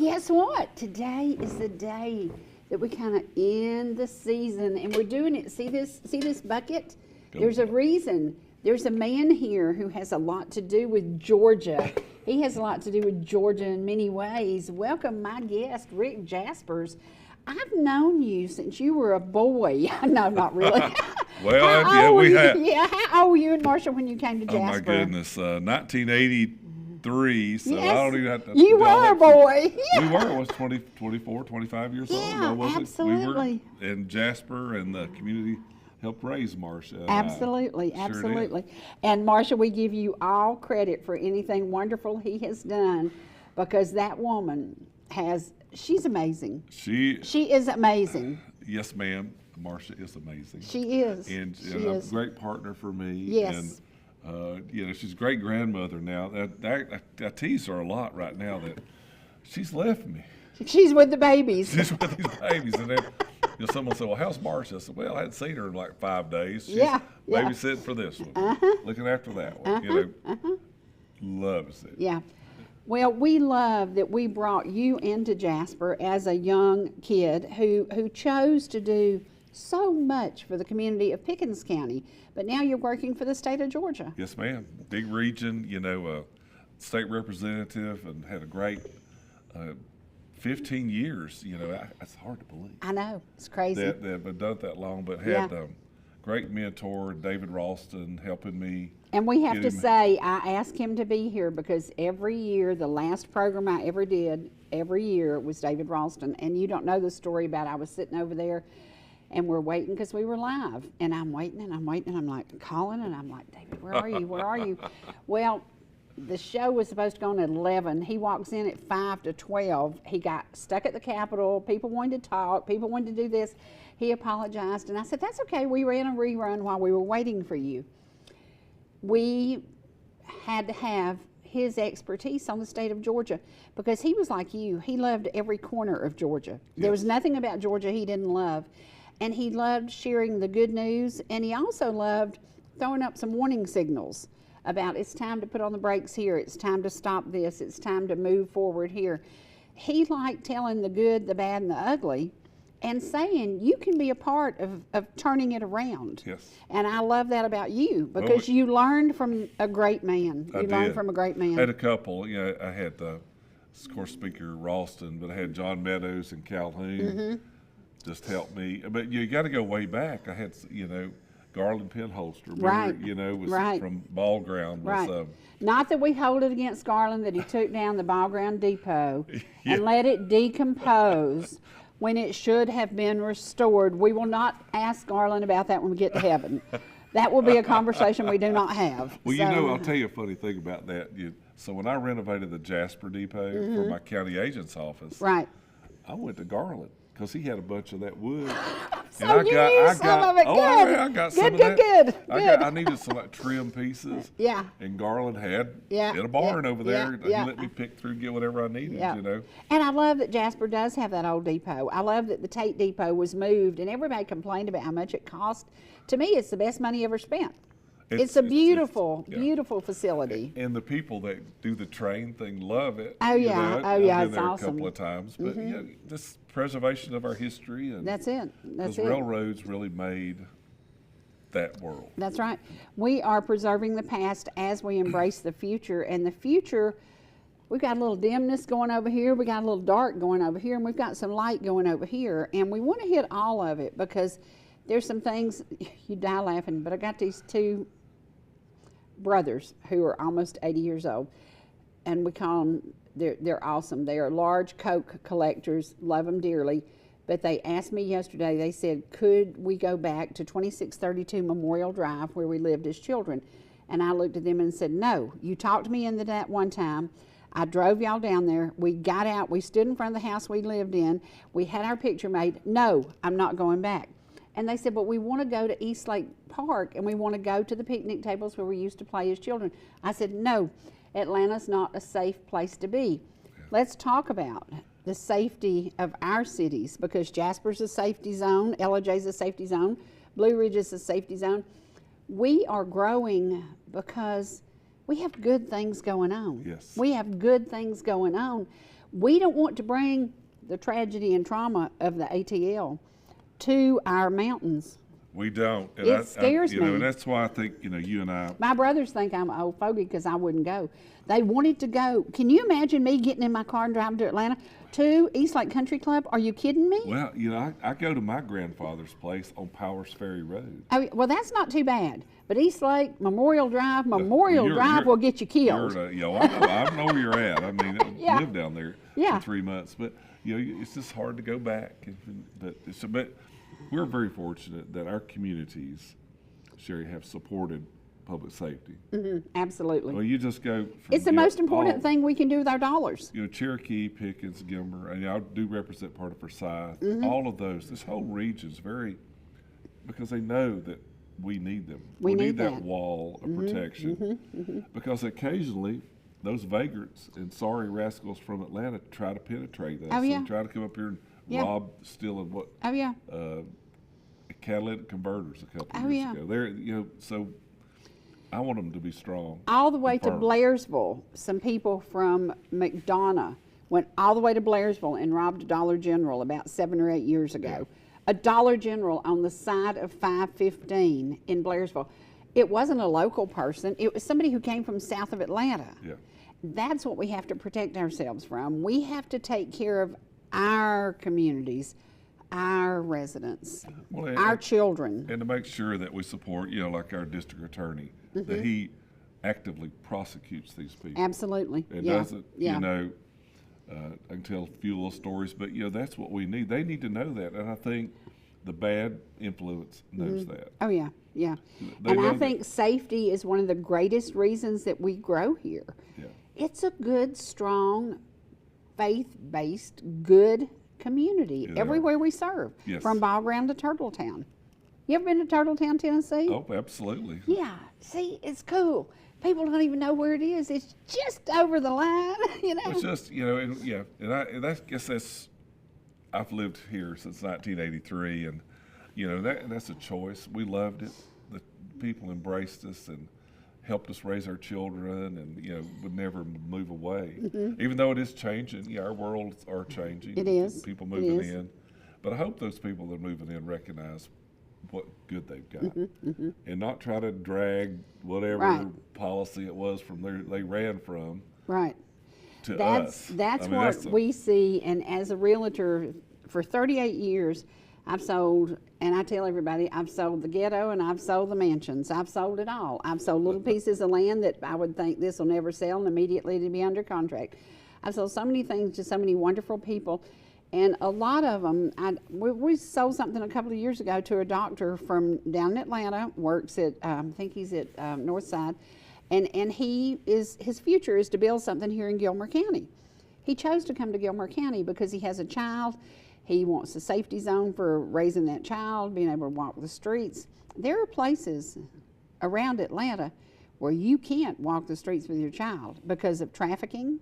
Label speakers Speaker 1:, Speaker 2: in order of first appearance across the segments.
Speaker 1: guess what? Today is the day that we kind of end the season, and we're doing it. See this bucket? There's a reason. There's a man here who has a lot to do with Georgia. He has a lot to do with Georgia in many ways. Welcome, my guest, Rick Jasperse. I've known you since you were a boy. No, not really.
Speaker 2: Well, we have.
Speaker 1: Yeah, how old were you and Marcia when you came to Jasper?
Speaker 2: Oh my goodness, 1983. So
Speaker 1: yes,
Speaker 2: I don't even have to.
Speaker 1: You were a boy.
Speaker 2: We were. I was 24, 25 years old.
Speaker 1: Yeah, absolutely.
Speaker 2: We were in Jasper, and the community helped raise Marcia.
Speaker 1: Absolutely,
Speaker 2: Sure
Speaker 1: absolutely.
Speaker 2: did.
Speaker 1: And Marcia, we give you all credit for anything wonderful he has done, because that woman she's amazing. She is amazing.
Speaker 2: Yes, ma'am. Marcia is amazing.
Speaker 1: She is.
Speaker 2: And
Speaker 1: she
Speaker 2: a
Speaker 1: is.
Speaker 2: great partner for me.
Speaker 1: Yes.
Speaker 2: And she's a great grandmother now. I tease her a lot right now that she's left me.
Speaker 1: She's with the babies.
Speaker 2: She's with these babies, and then someone said, "Well, how's Marcia?" I said, "Well, I hadn't seen her in like 5 days. She's babysitting for this one, looking after that one. Loves it."
Speaker 1: Yeah. Well, we love that we brought you into Jasper as a young kid who chose to do so much for the community of Pickens County, but now you're working for the state of Georgia.
Speaker 2: Yes, ma'am. Big region, state representative, and had a great 15 years. It's hard to believe.
Speaker 1: I know, it's crazy.
Speaker 2: That I've done it that long, but had great mentor, David Ralston, helping me.
Speaker 1: And we have to say, I asked him to be here because every year, the last program I ever did, every year, was David Ralston. And you don't know the story about I was sitting over there, and we're waiting because we were live. And I'm waiting, and I'm waiting, and I'm like calling, and I'm like, David, where are you? Where are you? Well, the show was supposed to go on at 11. He walks in at 5 to 12. He got stuck at the Capitol. People wanted to talk. People wanted to do this. He apologized, and I said, that's okay. We ran a rerun while we were waiting for you. We had to have his expertise on the state of Georgia because he was like you. He loved every corner of Georgia. Yes. There was nothing about Georgia he didn't love. And he loved sharing the good news, and he also loved throwing up some warning signals about it's time to put on the brakes here, it's time to stop this, it's time to move forward here. He liked telling the good, the bad, and the ugly, and saying you can be a part of turning it around.
Speaker 2: Yes.
Speaker 1: And I love that about you because you learned from a great man.
Speaker 2: I
Speaker 1: learned from a great man.
Speaker 2: I had a couple. I had, of course, Speaker Ralston, but I had John Meadows and Calhoun just help me. But you got to go way back. I had, Garland Penholster, was from Ball Ground. Was,
Speaker 1: Not that we hold it against Garland that he took down the Ball Ground Depot and let it decompose when it should have been restored. We will not ask Garland about that when we get to heaven. That will be a conversation we do not have.
Speaker 2: Well, I'll tell you a funny thing about that. So when I renovated the Jasper Depot for my county agent's office, I went to Garland because he had a bunch of that wood.
Speaker 1: So I got some of it.
Speaker 2: Oh,
Speaker 1: good.
Speaker 2: Yeah, I got some
Speaker 1: good,
Speaker 2: of
Speaker 1: good,
Speaker 2: that.
Speaker 1: Good.
Speaker 2: I needed some trim pieces.
Speaker 1: Yeah.
Speaker 2: And Garland had in a barn over there. He let me pick through, get whatever I needed. And
Speaker 1: I love that Jasper does have that old depot. I love that the Tate Depot was moved, and everybody complained about how much it cost. To me, it's the best money ever spent. It's a beautiful, beautiful facility.
Speaker 2: And the people that do the train thing love it.
Speaker 1: Oh, yeah. I've been
Speaker 2: there a couple of times. But, this preservation of our history. And
Speaker 1: that's it. That's it.
Speaker 2: Railroads really made that world.
Speaker 1: That's right. We are preserving the past as we embrace the future. And the future, we've got a little dimness going over here. We got a little dark going over here. And we've got some light going over here. And we want to hit all of it because there's some things, you die laughing, but I got these two brothers who are almost 80 years old, and we call them, they're awesome. They are large Coke collectors, love them dearly, but they asked me yesterday, they said, could we go back to 2632 Memorial Drive where we lived as children? And I looked at them and said, no, you talked me into that one time. I drove y'all down there. We got out. We stood in front of the house we lived in. We had our picture made. No, I'm not going back. And they said, but we want to go to Eastlake Park and we want to go to the picnic tables where we used to play as children. I said, no, Atlanta's not a safe place to be. Let's talk about the safety of our cities because Jasper's a safety zone, Ellijay's a safety zone, Blue Ridge is a safety zone. We are growing because we have good things going on.
Speaker 2: Yes.
Speaker 1: We have good things going on. We don't want to bring the tragedy and trauma of the ATL to our mountains.
Speaker 2: We don't. And
Speaker 1: It scares me.
Speaker 2: And that's why I think, you and I.
Speaker 1: My brothers think I'm an old fogey because I wouldn't go. They wanted to go. Can you imagine me getting in my car and driving to Atlanta to East Lake Country Club? Are you kidding me?
Speaker 2: Well, I go to my grandfather's place on Powers Ferry Road.
Speaker 1: Oh, well, that's not too bad. But East Lake, Memorial Drive will get you killed.
Speaker 2: I know where you're at. I mean, I lived down there for 3 months. But, it's just hard to go back. But we're very fortunate that our communities, Sherry, have supported public safety.
Speaker 1: Absolutely.
Speaker 2: Well, you just go.
Speaker 1: It's the most important thing we can do with our dollars.
Speaker 2: Cherokee, Pickens, Gilmer, and I do represent part of Forsyth. All of those, this whole region's because they know that we need them. We need that wall of protection. Because occasionally, those vagrants and sorry rascals from Atlanta try to penetrate us. And try to come up here and rob, stealing what? Catalytic converters a couple of years ago. They're, so I want them to be strong.
Speaker 1: All the way to Blairsville, some people from McDonough went all the way to Blairsville and robbed a Dollar General about 7 or 8 years ago. Yeah. A Dollar General on the side of 515 in Blairsville. It wasn't a local person. It was somebody who came from south of Atlanta. Yeah. That's what we have to protect ourselves from. We have to take care of our communities, our residents, our children.
Speaker 2: And to make sure that we support, like our district attorney, that he actively prosecutes these people.
Speaker 1: Absolutely.
Speaker 2: And doesn't, I can tell a few little stories, but, that's what we need. They need to know that. And I think the bad influence knows that.
Speaker 1: Oh, yeah, yeah. And I think safety is one of the greatest reasons that we grow here. Yeah. It's a good, strong, faith-based, good community everywhere we serve, from Ball Ground to Turtletown. You ever been to Turtletown, Tennessee?
Speaker 2: Oh, absolutely.
Speaker 1: Yeah. See, it's cool. People don't even know where it is. It's just over the line,
Speaker 2: It's just, and I guess that's, I've lived here since 1983, and, that's a choice. We loved it. The people embraced us and helped us raise our children, and would never move away. Even though it is changing, our worlds are changing.
Speaker 1: It is.
Speaker 2: People moving in, but I hope those people that are moving in recognize what good they've got, and not try to drag whatever policy it was from they ran from.
Speaker 1: Right.
Speaker 2: To us.
Speaker 1: That's what we see, and as a realtor for 38 years. I've sold, and I tell everybody, I've sold the ghetto and I've sold the mansions. I've sold it all. I've sold little pieces of land that I would think this will never sell, and immediately to be under contract. I've sold so many things to so many wonderful people, and a lot of them, we sold something a couple of years ago to a doctor from down in Atlanta, works at, I think he's at Northside, and his future is to build something here in Gilmer County. He chose to come to Gilmer County because he has a child. He wants a safety zone for raising that child, being able to walk the streets. There are places around Atlanta where you can't walk the streets with your child because of trafficking.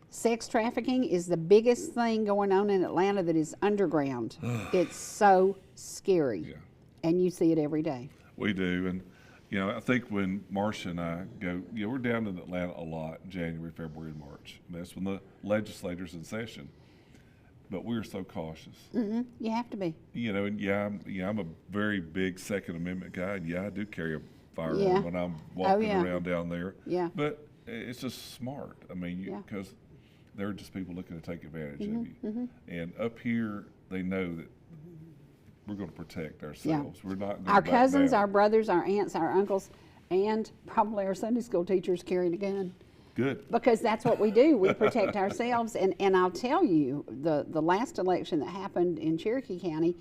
Speaker 1: Sex trafficking is the biggest thing going on in Atlanta that is underground. It's so scary, and you see it every day.
Speaker 2: We do, and I think when Marcia and I go, we're down in Atlanta a lot in January, February, and March. And that's when the legislature's in session. But we're so cautious.
Speaker 1: You have to be.
Speaker 2: And I'm a very big Second Amendment guy. And I do carry a firearm when I'm walking around down there. Yeah. But it's just smart. I mean, because there are just people looking to take advantage of you. And up here, they know that we're going to protect ourselves. We're not going to
Speaker 1: our cousins, our brothers, our aunts, our uncles, and probably our Sunday school teachers carried a gun.
Speaker 2: Good.
Speaker 1: Because that's what we do. We protect ourselves. And I'll tell you, the last election that happened in Cherokee County,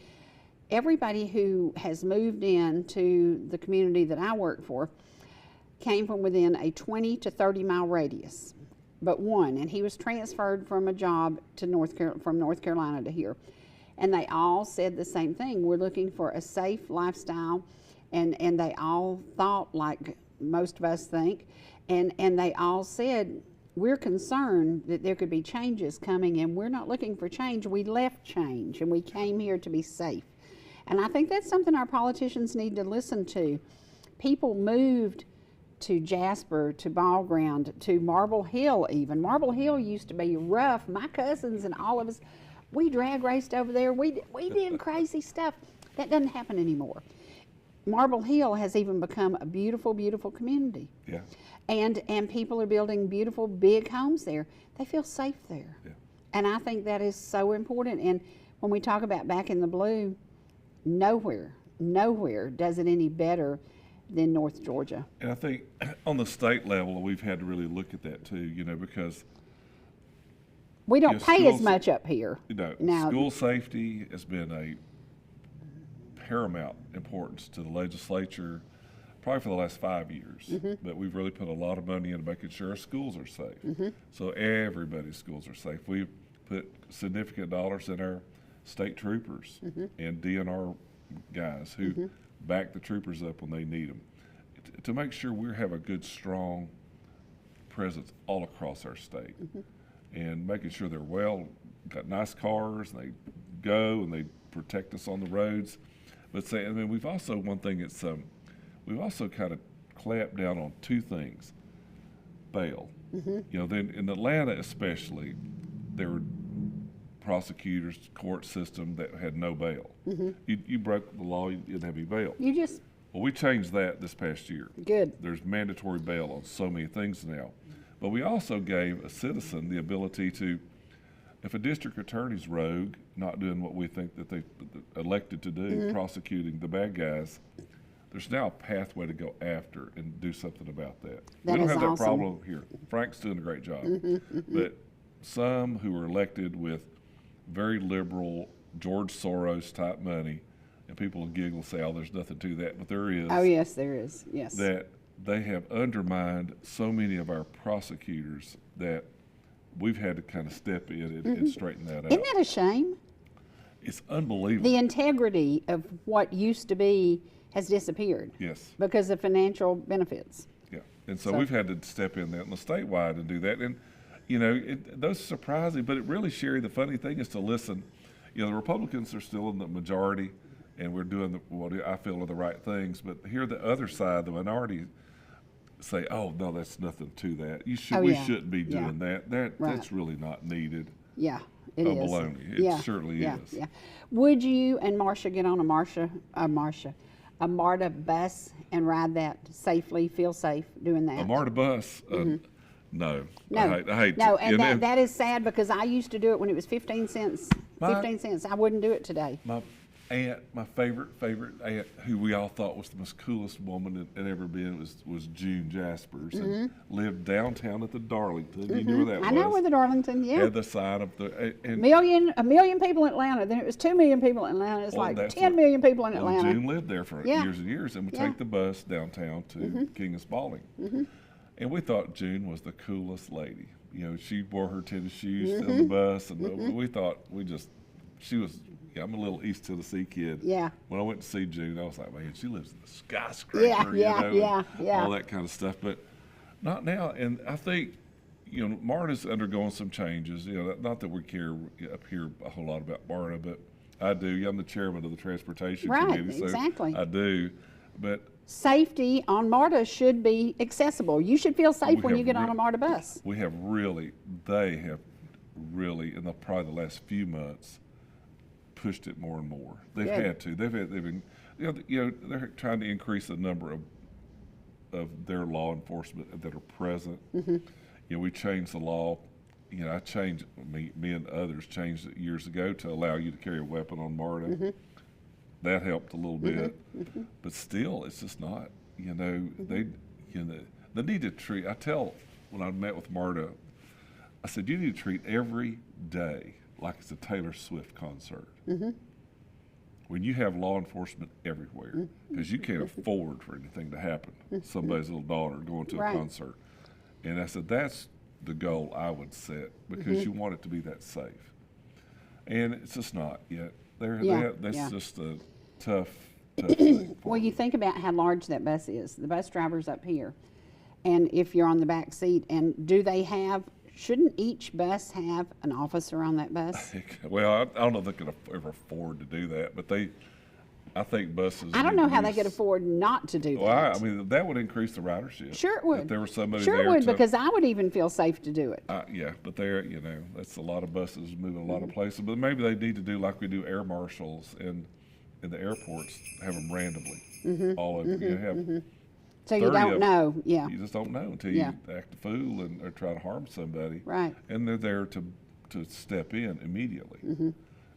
Speaker 1: everybody who has moved in to the community that I work for came from within a 20 to 30 mile radius, but one. And he was transferred from a job to from North Carolina to here. And they all said the same thing. We're looking for a safe lifestyle. And they all thought like most of us think. And they all said, we're concerned that there could be changes coming, and we're not looking for change. We left change, and we came here to be safe. And I think that's something our politicians need to listen to. People moved to Jasper, to Ball Ground, to Marble Hill even. Marble Hill used to be rough. My cousins and all of us, we drag raced over there. We did crazy stuff. That doesn't happen anymore. Marble Hill has even become a beautiful, beautiful community.
Speaker 2: Yeah.
Speaker 1: And people are building beautiful, big homes there. They feel safe there.
Speaker 2: Yeah.
Speaker 1: And I think that is so important. And when we talk about back in the blue, nowhere does it any better than North Georgia.
Speaker 2: And I think on the state level, we've had to really look at that too, because
Speaker 1: we don't pay as
Speaker 2: schools,
Speaker 1: much up here. Now,
Speaker 2: school safety has been a paramount importance to the legislature probably for the last 5 years. But we've really put a lot of money into making sure our schools are safe. So everybody's schools are safe. We've put significant dollars in our state troopers and DNR guys who back the troopers up when they need them to make sure we have a good, strong presence all across our state and making sure they're got nice cars and they go and they protect us on the roads. But we've also, one thing it's, we've also kind of clamped down on two things. Bail. Then in Atlanta especially, there were prosecutors, court system that had no bail. You broke the law, you didn't have any bail. Well, we changed that this past year.
Speaker 1: Good.
Speaker 2: There's mandatory bail on so many things now. But we also gave a citizen the ability to, if a district attorney's rogue, not doing what we think that they elected to do, prosecuting the bad guys, there's now a pathway to go after and do something about that. We don't have that problem here. Frank's doing a great job. But some who were elected with very liberal George Soros type money, and people will giggle and say, oh, there's nothing to that, but there is.
Speaker 1: Oh, yes, there is, yes.
Speaker 2: That they have undermined so many of our prosecutors that we've had to kind of step in and straighten that out.
Speaker 1: Isn't that a shame?
Speaker 2: It's unbelievable.
Speaker 1: The integrity of what used to be has disappeared.
Speaker 2: Yes.
Speaker 1: Because of financial benefits.
Speaker 2: Yeah, and so we've had to step in that on the statewide and do that. And, those are surprising, but it really, Sherry, the funny thing is to listen. The Republicans are still in the majority, and we're doing what I feel are the right things. But hear the other side, the minority, say, "Oh no, that's nothing to that. We shouldn't be doing that. That's really not needed."
Speaker 1: Yeah, it is.
Speaker 2: Baloney. It certainly is.
Speaker 1: Yeah. Would you and Marcia get on a MARTA bus and ride that safely? Feel safe doing that?
Speaker 2: A MARTA bus? No.
Speaker 1: No,
Speaker 2: I hate
Speaker 1: no,
Speaker 2: to,
Speaker 1: and that is sad because I used to do it when it was 15 cents. 15 cents. I wouldn't do it today.
Speaker 2: My aunt, my favorite aunt, who we all thought was the most coolest woman that had ever been, was June Jasperse, and lived downtown at the Darlington. You knew where that was?
Speaker 1: I know where the Darlington, yeah.
Speaker 2: Had the sign up there.
Speaker 1: A million people in Atlanta. Then it was 2 million people in Atlanta. It's like 10 million people in Atlanta.
Speaker 2: June lived there for years and years, and would take the bus downtown to King of Spalding. And we thought June was the coolest lady. She wore her tennis shoes on the bus, and we thought she was. I'm a little East Tennessee kid. Yeah. When I went to see June, I was like, man, she lives in the skyscraper,
Speaker 1: yeah.
Speaker 2: all that kind of stuff. But not now. And I think, MARTA's undergoing some changes. Not that we care up here a whole lot about MARTA, but I do. I'm the chairman of the transportation committee, so
Speaker 1: exactly.
Speaker 2: I do. But
Speaker 1: safety on MARTA should be accessible. You should feel safe when you get on a MARTA bus.
Speaker 2: They have really, in probably the last few months, pushed it more and more. They've had to. They've been, they're trying to increase the number of their law enforcement that are present. We changed the law. I changed me and others changed it years ago to allow you to carry a weapon on MARTA. That helped a little bit, but still, it's just not. They need to treat. When I met with MARTA, I said you need to treat every day like it's a Taylor Swift concert. When you have law enforcement everywhere, because you can't afford for anything to happen. Somebody's little daughter going to a concert. And I said, that's the goal I would set, because you want it to be that safe. And it's just not yet. That's just a tough thing.
Speaker 1: Well, you think about how large that bus is. The bus driver's up here. And if you're on the back seat, and shouldn't each bus have an officer on that bus?
Speaker 2: Well, I don't know if they could ever afford to do that, but I think buses.
Speaker 1: I don't know how they could afford not to do that.
Speaker 2: Well, I mean, that would increase the ridership.
Speaker 1: Sure it would.
Speaker 2: If there was somebody
Speaker 1: sure
Speaker 2: there.
Speaker 1: Sure it would, because I would even feel safe to do it.
Speaker 2: Yeah, but there, that's a lot of buses moving a lot of places. But maybe they need to do like we do air marshals in the airports, have them randomly all over.
Speaker 1: So you don't know,
Speaker 2: You just don't know until you act a fool or try to harm somebody.
Speaker 1: Right.
Speaker 2: And they're there to step in immediately.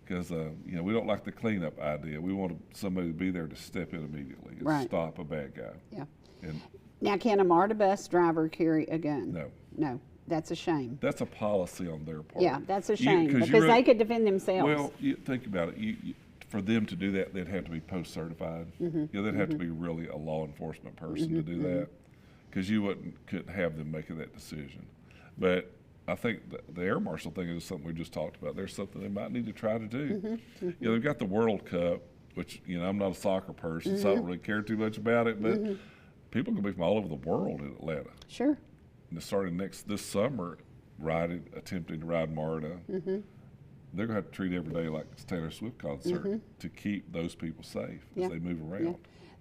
Speaker 2: Because we don't like the cleanup idea. We want somebody to be there to step in immediately and stop a bad guy.
Speaker 1: Yeah.
Speaker 2: And
Speaker 1: now, can a MARTA bus driver carry a gun?
Speaker 2: No.
Speaker 1: No, that's a shame.
Speaker 2: That's a policy on their part.
Speaker 1: Yeah, that's a shame because they could defend themselves.
Speaker 2: Well, you think about it. For them to do that, they'd have to be post-certified. They'd have to be really a law enforcement person to do that, because you couldn't have them making that decision. But I think the air marshal thing is something we just talked about. There's something they might need to try to do. They've got the World Cup, which I'm not a soccer person, so I don't really care too much about it. But people can be from all over the world in Atlanta.
Speaker 1: Sure.
Speaker 2: And starting this summer, attempting to ride MARTA. They're going to have to treat every day like it's Taylor Swift concert to keep those people safe as they move around.
Speaker 1: Yeah.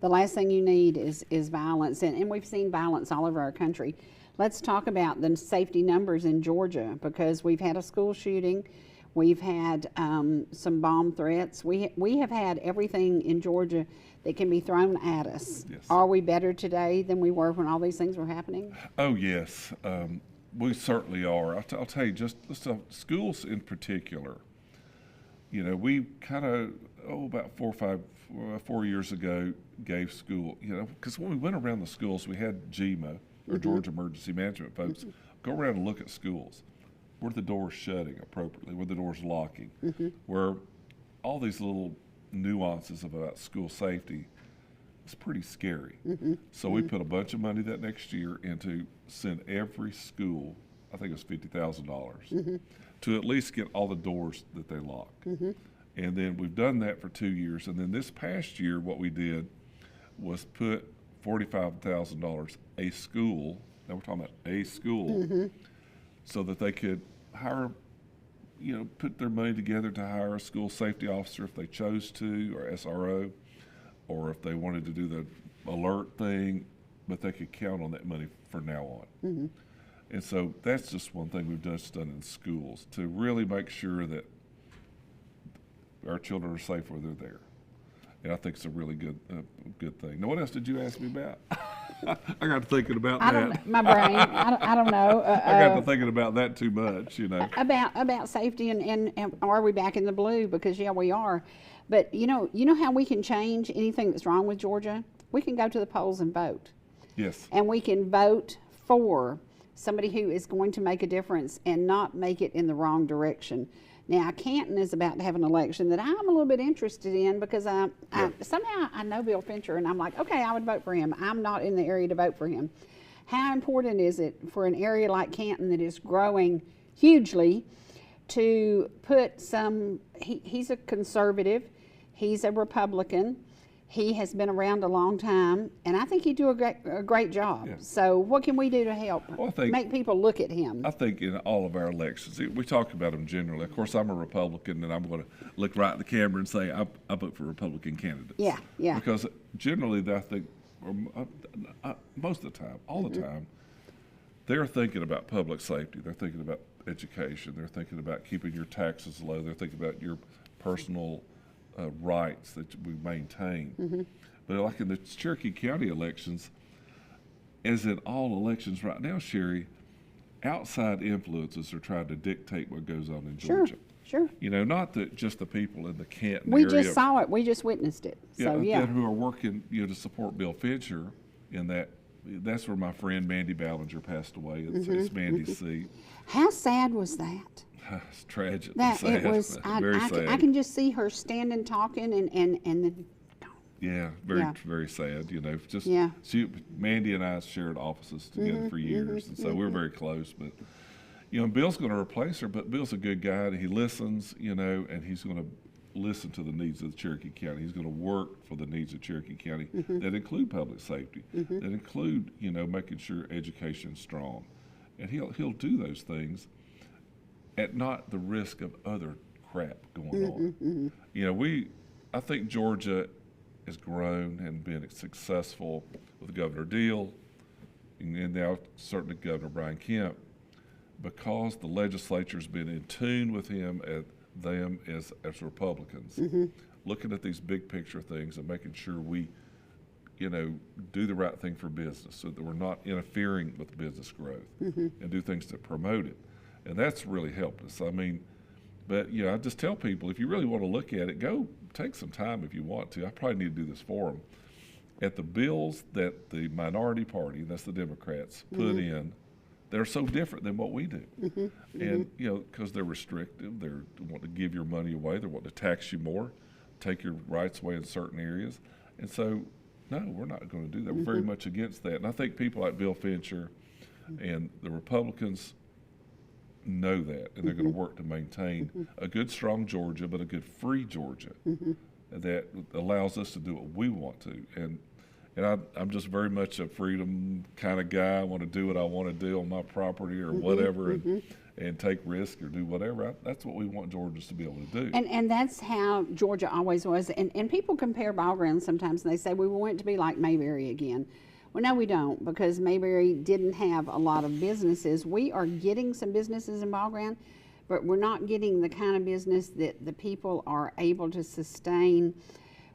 Speaker 1: The last thing you need is violence, and we've seen violence all over our country. Let's talk about the safety numbers in Georgia, because we've had a school shooting, we've had some bomb threats. We have had everything in Georgia that can be thrown at us.
Speaker 2: Yes.
Speaker 1: Are we better today than we were when all these things were happening?
Speaker 2: Oh, yes. We certainly are. I'll tell you, just schools in particular, we kind of, about 4 years ago, gave school, because when we went around the schools, we had GEMA, or Georgia Emergency Management folks, go around and look at schools. Were the doors shutting appropriately? Were the doors locking? Where all these little nuances about school safety, it's pretty scary. So we put a bunch of money that next year into send every school, I think it was $50,000, to at least get all the doors that they lock. And then we've done that for 2 years. And then this past year, what we did was put $45,000 a school, now we're talking about a school, so that they could hire, put their money together to hire a school safety officer if they chose to, or SRO, or if they wanted to do the alert thing, but they could count on that money from now on. And so that's just one thing we've just done in schools to really make sure that our children are safe where they're there. And I think it's a really good thing. Now, what else did you ask me about? I got to thinking about that.
Speaker 1: My brain, I don't know.
Speaker 2: I got to thinking about that too much,
Speaker 1: About safety and are we back in the blue? Because, yeah, we are. But, you know how we can change anything that's wrong with Georgia? We can go to the polls and vote.
Speaker 2: Yes.
Speaker 1: And we can vote for somebody who is going to make a difference and not make it in the wrong direction. Now, Canton is about to have an election that I'm a little bit interested in, because somehow I know Bill Fincher, and I'm like, okay, I would vote for him. I'm not in the area to vote for him. How important is it for an area like Canton that is growing hugely to put he's a conservative, he's a Republican, he has been around a long time, and I think he'd do a great job. Yeah. So what can we do to help make people look at him?
Speaker 2: I think in all of our elections, we talk about them generally. Of course, I'm a Republican, and I'm going to look right at the camera and say I vote for Republican candidates.
Speaker 1: Yeah, yeah.
Speaker 2: Because generally, I think, most of the time, all the time, they're thinking about public safety. They're thinking about education. They're thinking about keeping your taxes low. They're thinking about your personal rights that we maintain. But like in the Cherokee County elections, as in all elections right now, Sherry, outside influences are trying to dictate what goes on in Georgia.
Speaker 1: Sure.
Speaker 2: Not just the people in the Canton
Speaker 1: area.
Speaker 2: We
Speaker 1: just saw it. We just witnessed it. So,
Speaker 2: who are working, to support Bill Fincher in that. That's where my friend Mandy Ballinger passed away. It's Mandy's seat.
Speaker 1: How sad was that?
Speaker 2: It's tragic.
Speaker 1: Sad.
Speaker 2: It
Speaker 1: was.
Speaker 2: Very sad.
Speaker 1: I can just see her standing, talking, and then.
Speaker 2: Yeah, very sad. Mandy and I shared offices together for years, and so we're very close. But Bill's going to replace her. But Bill's a good guy, and he listens. And he's going to listen to the needs of the Cherokee County. He's going to work for the needs of Cherokee County that include public safety, that include making sure education's strong, and he'll do those things at not the risk of other crap going on. I think Georgia has grown and been successful with Governor Deal, and now certainly Governor Brian Kemp, because the legislature's been in tune with them as Republicans, looking at these big picture things and making sure we, do the right thing for business so that we're not interfering with business growth and do things to promote it. And that's really helped us. I mean, but I just tell people, if you really want to look at it, go take some time if you want to. I probably need to do this for them. At the bills that the minority party, that's the Democrats, put in, they're so different than what we do. And, because they're restrictive, they want to give your money away, they want to tax you more, take your rights away in certain areas. And so, no, we're not going to do that. We're very much against that. And I think people like Bill Fincher and the Republicans know that, and they're going to work to maintain a good, strong Georgia, but a good, free Georgia that allows us to do what we want to. And I'm just very much a freedom kind of guy. I want to do what I want to do on my property or whatever, and take risk or do whatever. That's what we want Georgians to be able to do.
Speaker 1: And that's how Georgia always was. And people compare ball grounds sometimes, and they say, we want it to be like Mayberry again. Well, no, we don't, because Mayberry didn't have a lot of businesses. We are getting some businesses in ball ground, but we're not getting the kind of business that the people are able to sustain.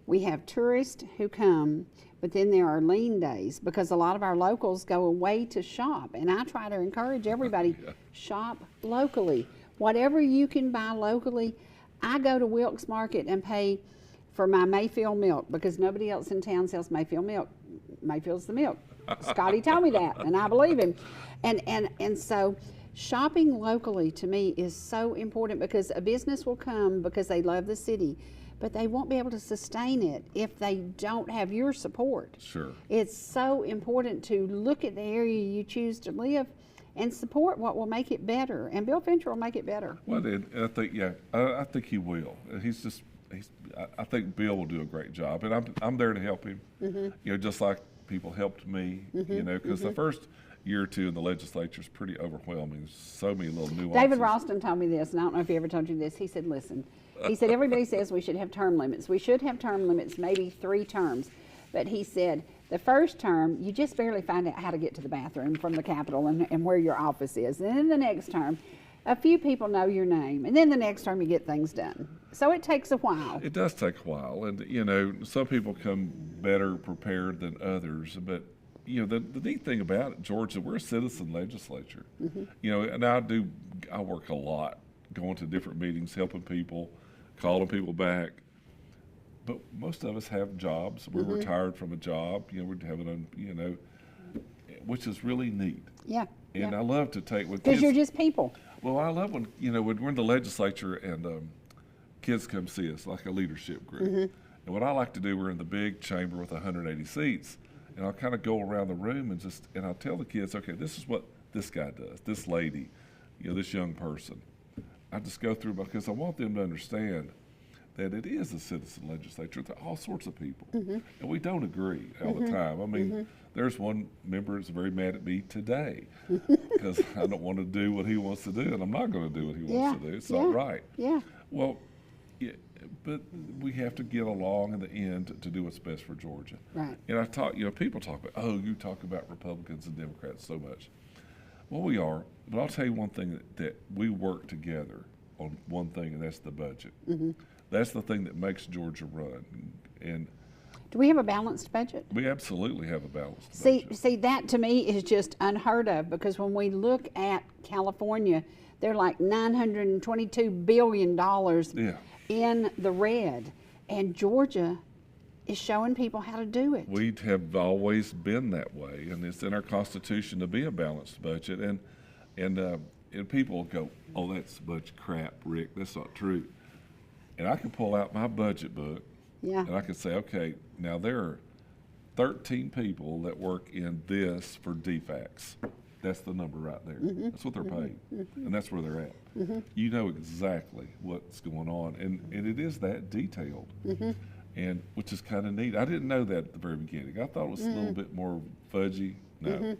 Speaker 1: We have tourists who come, but then there are lean days because a lot of our locals go away to shop. And I try to encourage everybody, shop locally. Whatever you can buy locally. I go to Wilkes Market and pay for my Mayfield milk because nobody else in town sells Mayfield milk. Mayfield's the milk. Scotty told me that, and I believe him. And so shopping locally to me is so important because a business will come because they love the city, but they won't be able to sustain it if they don't have your support.
Speaker 2: Sure.
Speaker 1: It's so important to look at the area you choose to live and support what will make it better. And Bill Fincher will make it better.
Speaker 2: Well, and I think, I think he will. I think Bill will do a great job, and I'm there to help him. Just like people helped me. Because the first year or two in the legislature is pretty overwhelming. There's so many little nuances.
Speaker 1: David Ralston told me this, and I don't know if he ever told you this. He said, "Listen," he said, "everybody says we should have term limits. We should have term limits, maybe 3 terms." But he said, the first term, you just barely find out how to get to the bathroom from the Capitol and where your office is. And then the next term, a few people know your name, and then the next term you get things done. So it takes a while.
Speaker 2: It does take a while, and some people come better prepared than others. But the neat thing about it, Georgia, we're a citizen legislature. And I work a lot, going to different meetings, helping people, calling people back. But most of us have jobs. We're retired from a job. We're having which is really neat.
Speaker 1: Yeah.
Speaker 2: And I love to take with
Speaker 1: because you're just people.
Speaker 2: Well, I love when when we're in the legislature and kids come see us, like a leadership group. And what I like to do, we're in the big chamber with 180 seats, and I'll kind of go around the room and I'll tell the kids, okay, this is what this guy does, this lady, this young person. I just go through because I want them to understand that it is a citizen legislature. There are all sorts of people, and we don't agree all the time. I mean, there's one member that's very mad at me today because I don't want to do what he wants to do, and I'm not going to do what he wants to do. It's not right.
Speaker 1: Yeah.
Speaker 2: Well, but we have to get along in the end to do what's best for Georgia.
Speaker 1: Right.
Speaker 2: And I talk, people talk about, you talk about Republicans and Democrats so much. Well, we are, but I'll tell you one thing that we work together on one thing, and that's the budget. That's the thing that makes Georgia run. And
Speaker 1: do we have a balanced budget?
Speaker 2: we absolutely have a balanced budget.
Speaker 1: See, that to me is just unheard of because when we look at California, they're like $922 billion in the red, and Georgia is showing people how to do it.
Speaker 2: We have always been that way, and it's in our Constitution to be a balanced budget. And people go, oh, that's a bunch of crap, Rick. That's not true. And I can pull out my budget book, and I can say, okay, now there are 13 people that work in this for DFACs. That's the number right there. That's what they're paid, and that's where they're at. You know exactly what's going on, and it is that detailed, and which is kind of neat. I didn't know that at the very beginning. I thought it was a little bit more fudgy. No,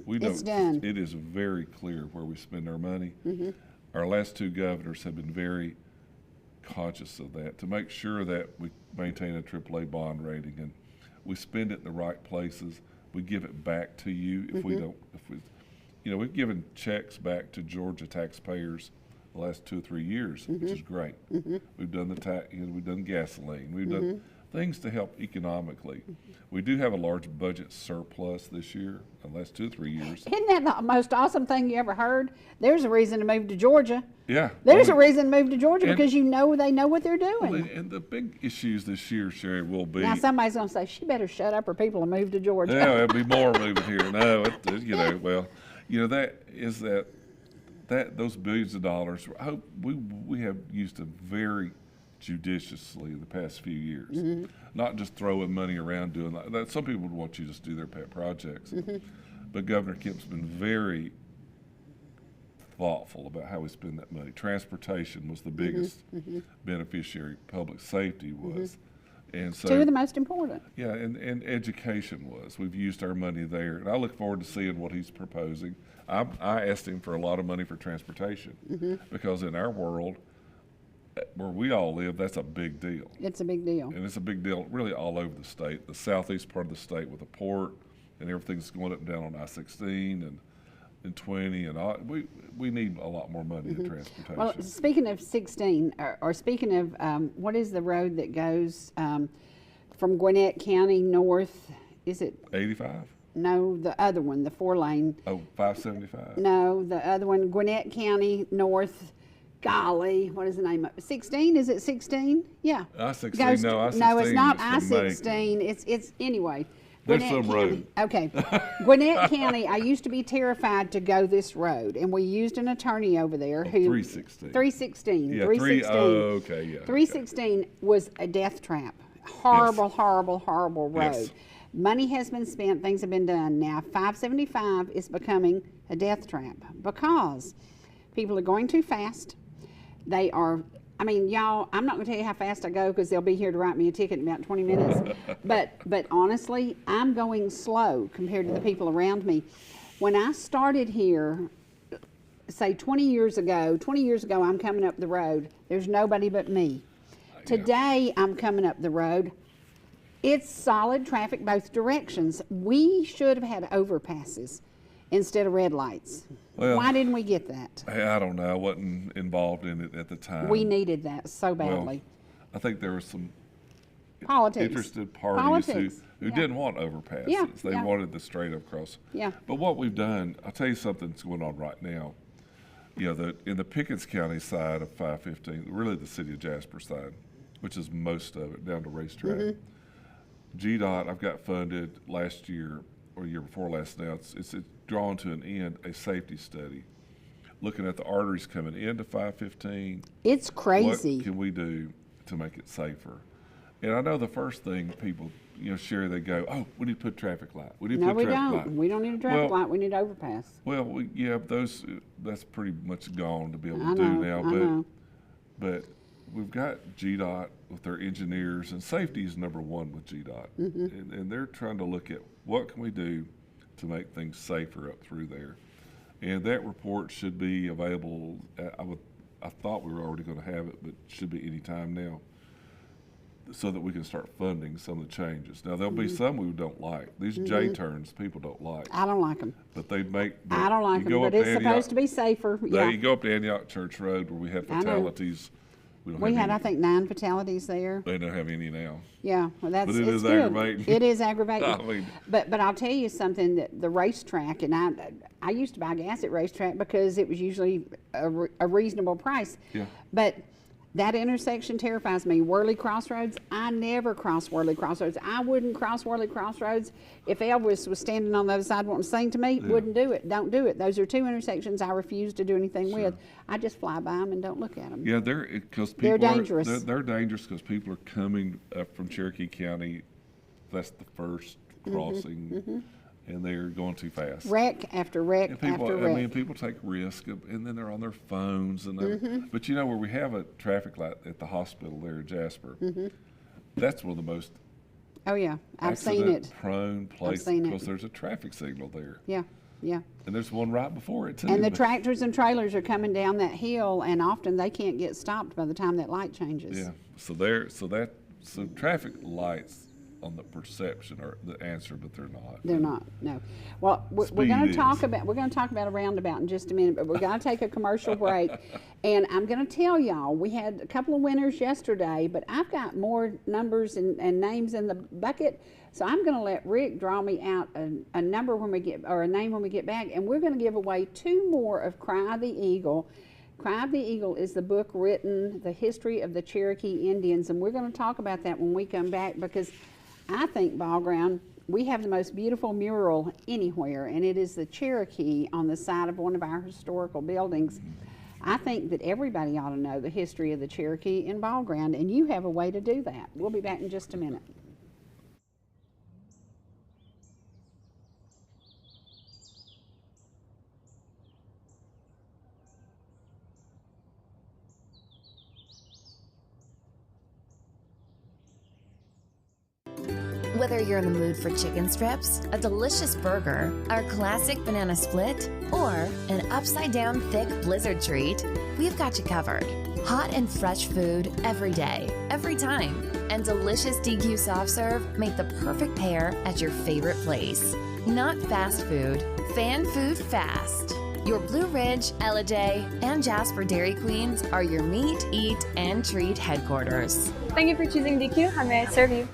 Speaker 2: we know
Speaker 1: it's done.
Speaker 2: It is very clear where we spend our money. Our last 2 governors have been very conscious of that, to make sure that we maintain a AAA bond rating and we spend it in the right places. We give it back to you if we don't. If we, we've given checks back to Georgia taxpayers the last 2 or 3 years, which is great. We've done we've done gasoline. We've done things to help economically. We do have a large budget surplus this year, the last 2 or 3 years.
Speaker 1: Isn't that the most awesome thing you ever heard? There's a reason to move to Georgia.
Speaker 2: Yeah.
Speaker 1: There's a reason to move to Georgia because they know what they're doing.
Speaker 2: And the big issues this year, Sherry, will be.
Speaker 1: Now somebody's going to say, she better shut up or people will move to Georgia.
Speaker 2: Yeah, there'll be more moving here. No, that is those billions of dollars, I hope we have used them very judiciously in the past few years. Not just throwing money around doing that. Some people would want you to just do their pet projects. But Governor Kemp's been very thoughtful about how we spend that money. Transportation was the biggest beneficiary. Public safety was. And so,
Speaker 1: 2 of the most important.
Speaker 2: Yeah, and education was. We've used our money there. And I look forward to seeing what he's proposing. I asked him for a lot of money for transportation because in our world, where we all live, that's a big deal.
Speaker 1: It's a big deal.
Speaker 2: And it's a big deal really all over the state. The southeast part of the state with the port and everything's going up and down on I-16 and 20 and all. We need a lot more money in transportation.
Speaker 1: Well, speaking of 16, or speaking of what is the road that goes from Gwinnett County north? Is it
Speaker 2: 85?
Speaker 1: No, the other one, the 4-lane.
Speaker 2: Oh, 575?
Speaker 1: No, the other one, Gwinnett County north. Golly, what is the name of it? 16? Is it 16? Yeah.
Speaker 2: I-16.
Speaker 1: I-16. No, it's not I-16. It's anyway.
Speaker 2: There's some road.
Speaker 1: Okay. Gwinnett County, I used to be terrified to go this road, and we used an attorney over there who
Speaker 2: 316.
Speaker 1: 316.
Speaker 2: Yeah,
Speaker 1: 316.
Speaker 2: Okay, yeah.
Speaker 1: 316 was a death trap. Horrible, horrible road.
Speaker 2: Yes.
Speaker 1: Money has been spent, things have been done. Now 575 is becoming a death trap because people are going too fast. They are, y'all, I'm not going to tell you how fast I go because they'll be here to write me a ticket in about 20 minutes. but honestly, I'm going slow compared to the people around me. When I started here, say 20 years ago, I'm coming up the road. There's nobody but me. Today, I'm coming up the road. It's solid traffic both directions. We should have had overpasses instead of red lights.
Speaker 2: Well,
Speaker 1: why didn't we get that?
Speaker 2: I don't know. I wasn't involved in it at the time.
Speaker 1: We needed that so badly.
Speaker 2: Well, I think there were some
Speaker 1: Politics.
Speaker 2: interested parties who didn't want overpasses.
Speaker 1: Yeah.
Speaker 2: They wanted the straight up cross.
Speaker 1: Yeah.
Speaker 2: But what we've done, I'll tell you something that's going on right now. In the Pickens County side of 515, really the city of Jasper side, which is most of it, down to racetrack. GDOT, I've got funded last year or year before last now. It's drawn to an end a safety study, looking at the arteries coming into 515.
Speaker 1: It's crazy.
Speaker 2: What can we do to make it safer? And I know the first thing people, Sherry, they go, oh, we need to put traffic light. We need to put traffic light.
Speaker 1: We don't need a traffic light. We need an overpass.
Speaker 2: Well, that's pretty much gone to be able to do now. But we've got GDOT with their engineers, and safety is number one with GDOT. And they're trying to look at what can we do to make things safer up through there. And that report should be available. I thought we were already going to have it, but it should be any time now, so that we can start funding some of the changes. Now, there'll be some we don't like. These J-turns, people don't like.
Speaker 1: I don't like them.
Speaker 2: But they make...
Speaker 1: I don't like them, but it's supposed to be safer.
Speaker 2: You go up to Antioch Church Road where we had fatalities.
Speaker 1: We had, I think, 9 fatalities there.
Speaker 2: They don't have any now.
Speaker 1: Yeah, well,
Speaker 2: but it is aggravating.
Speaker 1: It is aggravating. But I'll tell you something, that the racetrack, and I used to buy gas at racetrack because it was usually a reasonable price.
Speaker 2: Yeah.
Speaker 1: But that intersection terrifies me. Worley Crossroads, I never cross Worley Crossroads. I wouldn't cross Worley Crossroads if Elvis was standing on the other side wanting to sing to me. Wouldn't do it. Don't do it. Those are 2 intersections I refuse to do anything with. I just fly by them and don't look at them.
Speaker 2: Yeah, they're dangerous. They're dangerous because people are coming up from Cherokee County. That's the first crossing. And they're going too fast.
Speaker 1: Wreck after wreck after wreck.
Speaker 2: People take risk, and then they're on their phones. But where we have a traffic light at the hospital there in Jasper, that's one of the most
Speaker 1: I've seen it.
Speaker 2: prone places because there's a traffic signal there.
Speaker 1: Yeah. Yeah.
Speaker 2: And there's one right before it too.
Speaker 1: And the tractors and trailers are coming down that hill, and often they can't get stopped by the time that light changes.
Speaker 2: Yeah. So traffic lights on the perception are the answer, but they're not.
Speaker 1: They're not. No. Well, we're going to talk about a roundabout in just a minute, but we're going to take a commercial break. And I'm going to tell y'all, we had a couple of winners yesterday, but I've got more numbers and names in the bucket. So I'm going to let Rick draw me out a number when we get, or a name when we get back, and we're going to give away 2 more of Cry the Eagle. Cry of the Eagle is the book written, the history of the Cherokee Indians, and we're going to talk about that when we come back, because I think, Ball Ground, we have the most beautiful mural anywhere, and it is the Cherokee on the side of one of our historical buildings. I think that everybody ought to know the history of the Cherokee in Ball Ground, and you have a way to do that. We'll be back in just a minute.
Speaker 3: Whether you're in the mood for chicken strips, a delicious burger, our classic banana split, or an upside-down thick blizzard treat, we've got you covered. Hot and fresh food every day, every time, and delicious DQ soft serve make the perfect pair at your favorite place. Not fast food, fan food fast. Your Blue Ridge, Ellijay, and Jasper Dairy Queens are your meet, eat, and treat headquarters.
Speaker 4: Thank you for choosing DQ. How may I serve you?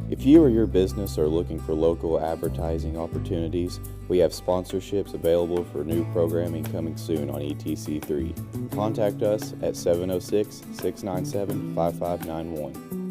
Speaker 5: If you or your business are looking for local advertising opportunities, we have sponsorships available for new programming coming soon on ETC3. Contact us at 706-697-5591.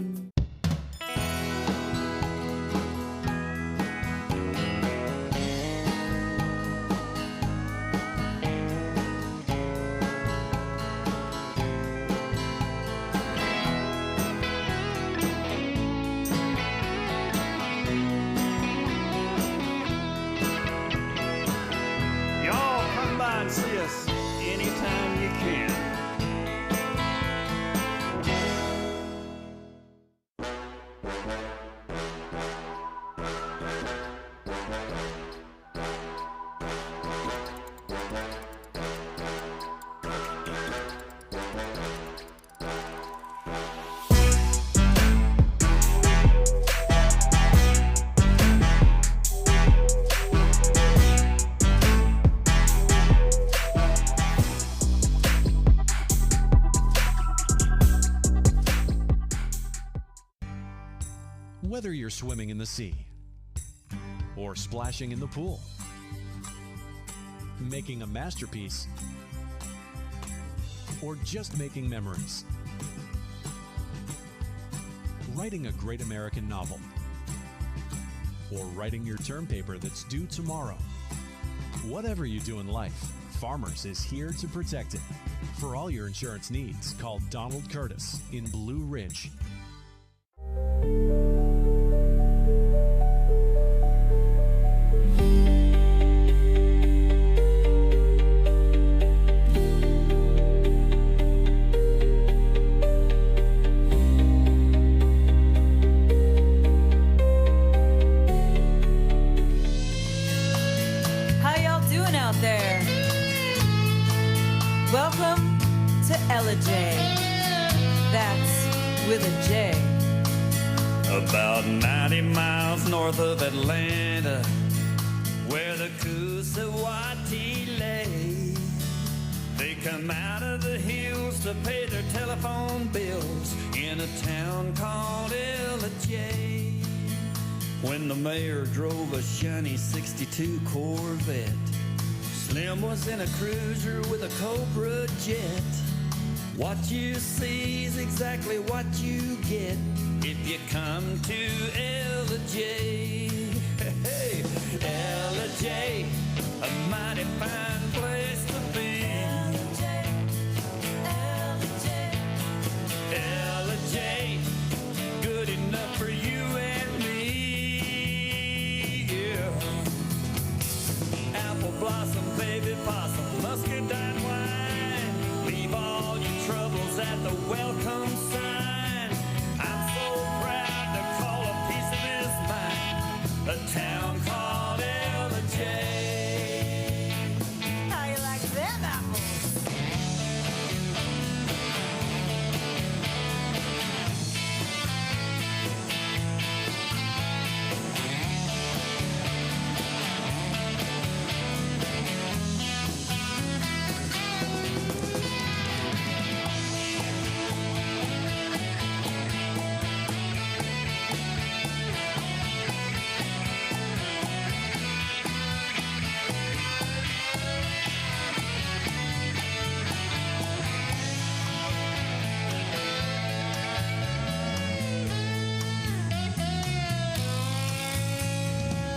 Speaker 6: See us anytime you can.
Speaker 7: Whether you're swimming in the sea, or splashing in the pool, making a masterpiece, or just making memories, writing a great American novel, or writing your term paper that's due tomorrow. Whatever you do in life, Farmers is here to protect it. For all your insurance needs, call Donald Curtis in Blue Ridge.
Speaker 8: Welcome to Ellijay. That's with a J.
Speaker 6: About 90 miles north of Atlanta, where the Coosawhatee lay. They come out of the hills to pay their telephone bills in a town called Ellijay. When the mayor drove a shiny 62 Corvette, Slim was in a cruiser with a Cobra jet. What you see is exactly what you get if you come to Ellijay. Hey, Ellijay, a mighty fine place to be. Ellijay, good enough for you and me. Yeah. the welcome sign. I'm so proud to call a piece of this mine a town called Ellijay.
Speaker 8: How you like them apples?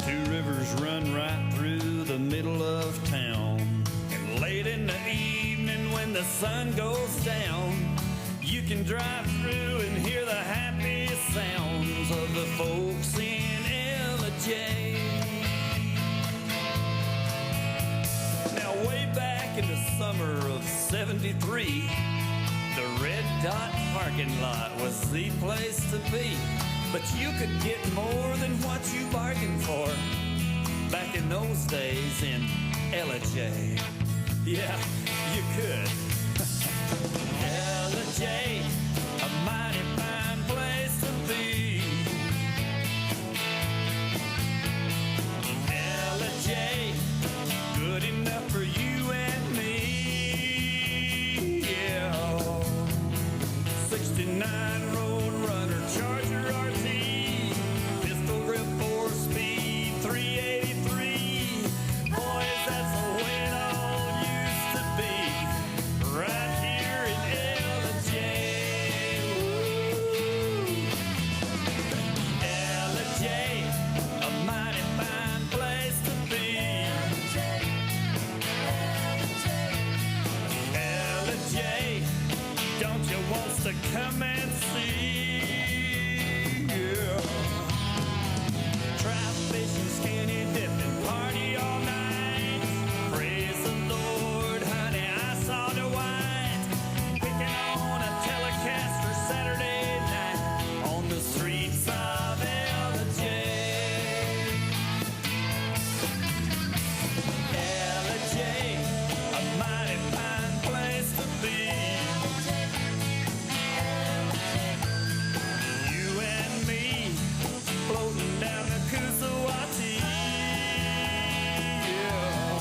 Speaker 6: Two rivers run right through the middle of town. And late in the evening when the sun goes down, you can drive through and hear the happy sounds of the folks in Ellijay. Now way back in the summer of '73, the Red Dot parking lot was the place to be. But you could get more than what you bargained for back in those days in Ellijay. Yeah, you could. Ellijay, a mighty fine place to be. Ellijay, good enough for you and me. Yeah, 69 Road Runner, Charger RT, pistol grip 4-speed, 383. Boys, that's the way it all used to be, right here in Ellijay. Ellijay, a mighty fine place to be. Ellijay, don't you want to come and see? Yeah. Trout fishing, skinny dipping, party all night. Praise the Lord, honey, I saw the white picking on a Telecaster Saturday night on the streets of Ellijay. Ellijay, a mighty fine place to be. You and me floating down the Kusawati. Yeah.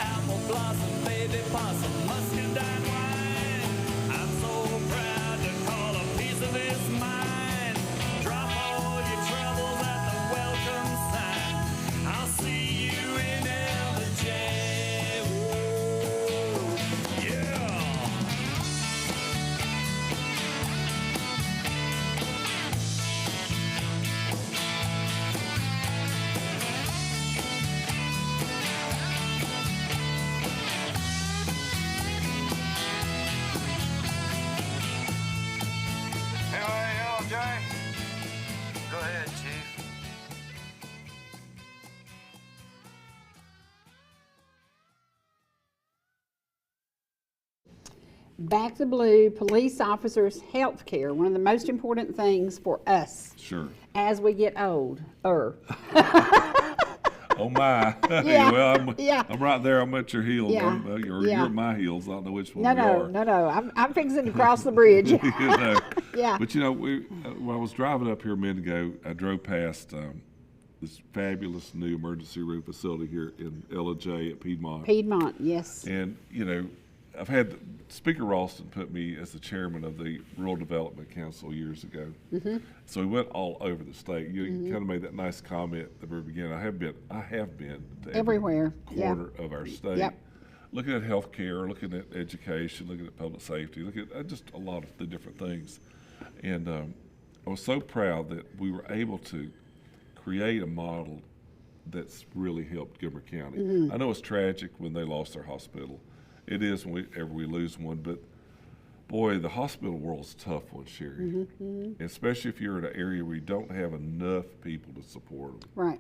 Speaker 6: Apple blossom, baby possum, muscadine wine. I'm so proud to call a piece of this mine. Drop all your troubles at the welcome sign. I'll see you in Ellijay. Woo. Yeah.
Speaker 9: Ellijay. Go ahead, Chief.
Speaker 1: Back to blue, police officers' health care, one of the most important things for us
Speaker 2: Sure.
Speaker 1: as we get old.
Speaker 2: Oh my.
Speaker 1: Yeah,
Speaker 2: Well,
Speaker 1: yeah.
Speaker 2: I'm right there. I'm at your heels.
Speaker 1: Yeah,
Speaker 2: You're
Speaker 1: yeah.
Speaker 2: at my heels. I don't know which one
Speaker 1: No,
Speaker 2: we
Speaker 1: no,
Speaker 2: are.
Speaker 1: no, no. I'm fixing to cross the bridge.
Speaker 2: You know.
Speaker 1: Yeah.
Speaker 2: But when I was driving up here a minute ago, I drove past this fabulous new emergency room facility here in Ellijay at Piedmont.
Speaker 1: Piedmont, yes.
Speaker 2: And, I've had Speaker Ralston put me as the chairman of the Rural Development Council years ago. Mm-hmm. So we went all over the state. You kind of made that nice comment at the very beginning. I have been to
Speaker 1: Everywhere.
Speaker 2: every corner of our state.
Speaker 1: Yep.
Speaker 2: Looking at healthcare, looking at education, looking at public safety, looking at just a lot of the different things. And I was so proud that we were able to create a model that's really helped Gilmer County. Mm-hmm. I know it's tragic when they lost their hospital. It is whenever we lose one, but boy, the hospital world's a tough one, Sherry. Mm-hmm. Especially if you're in an area where you don't have enough people to support them.
Speaker 1: Right.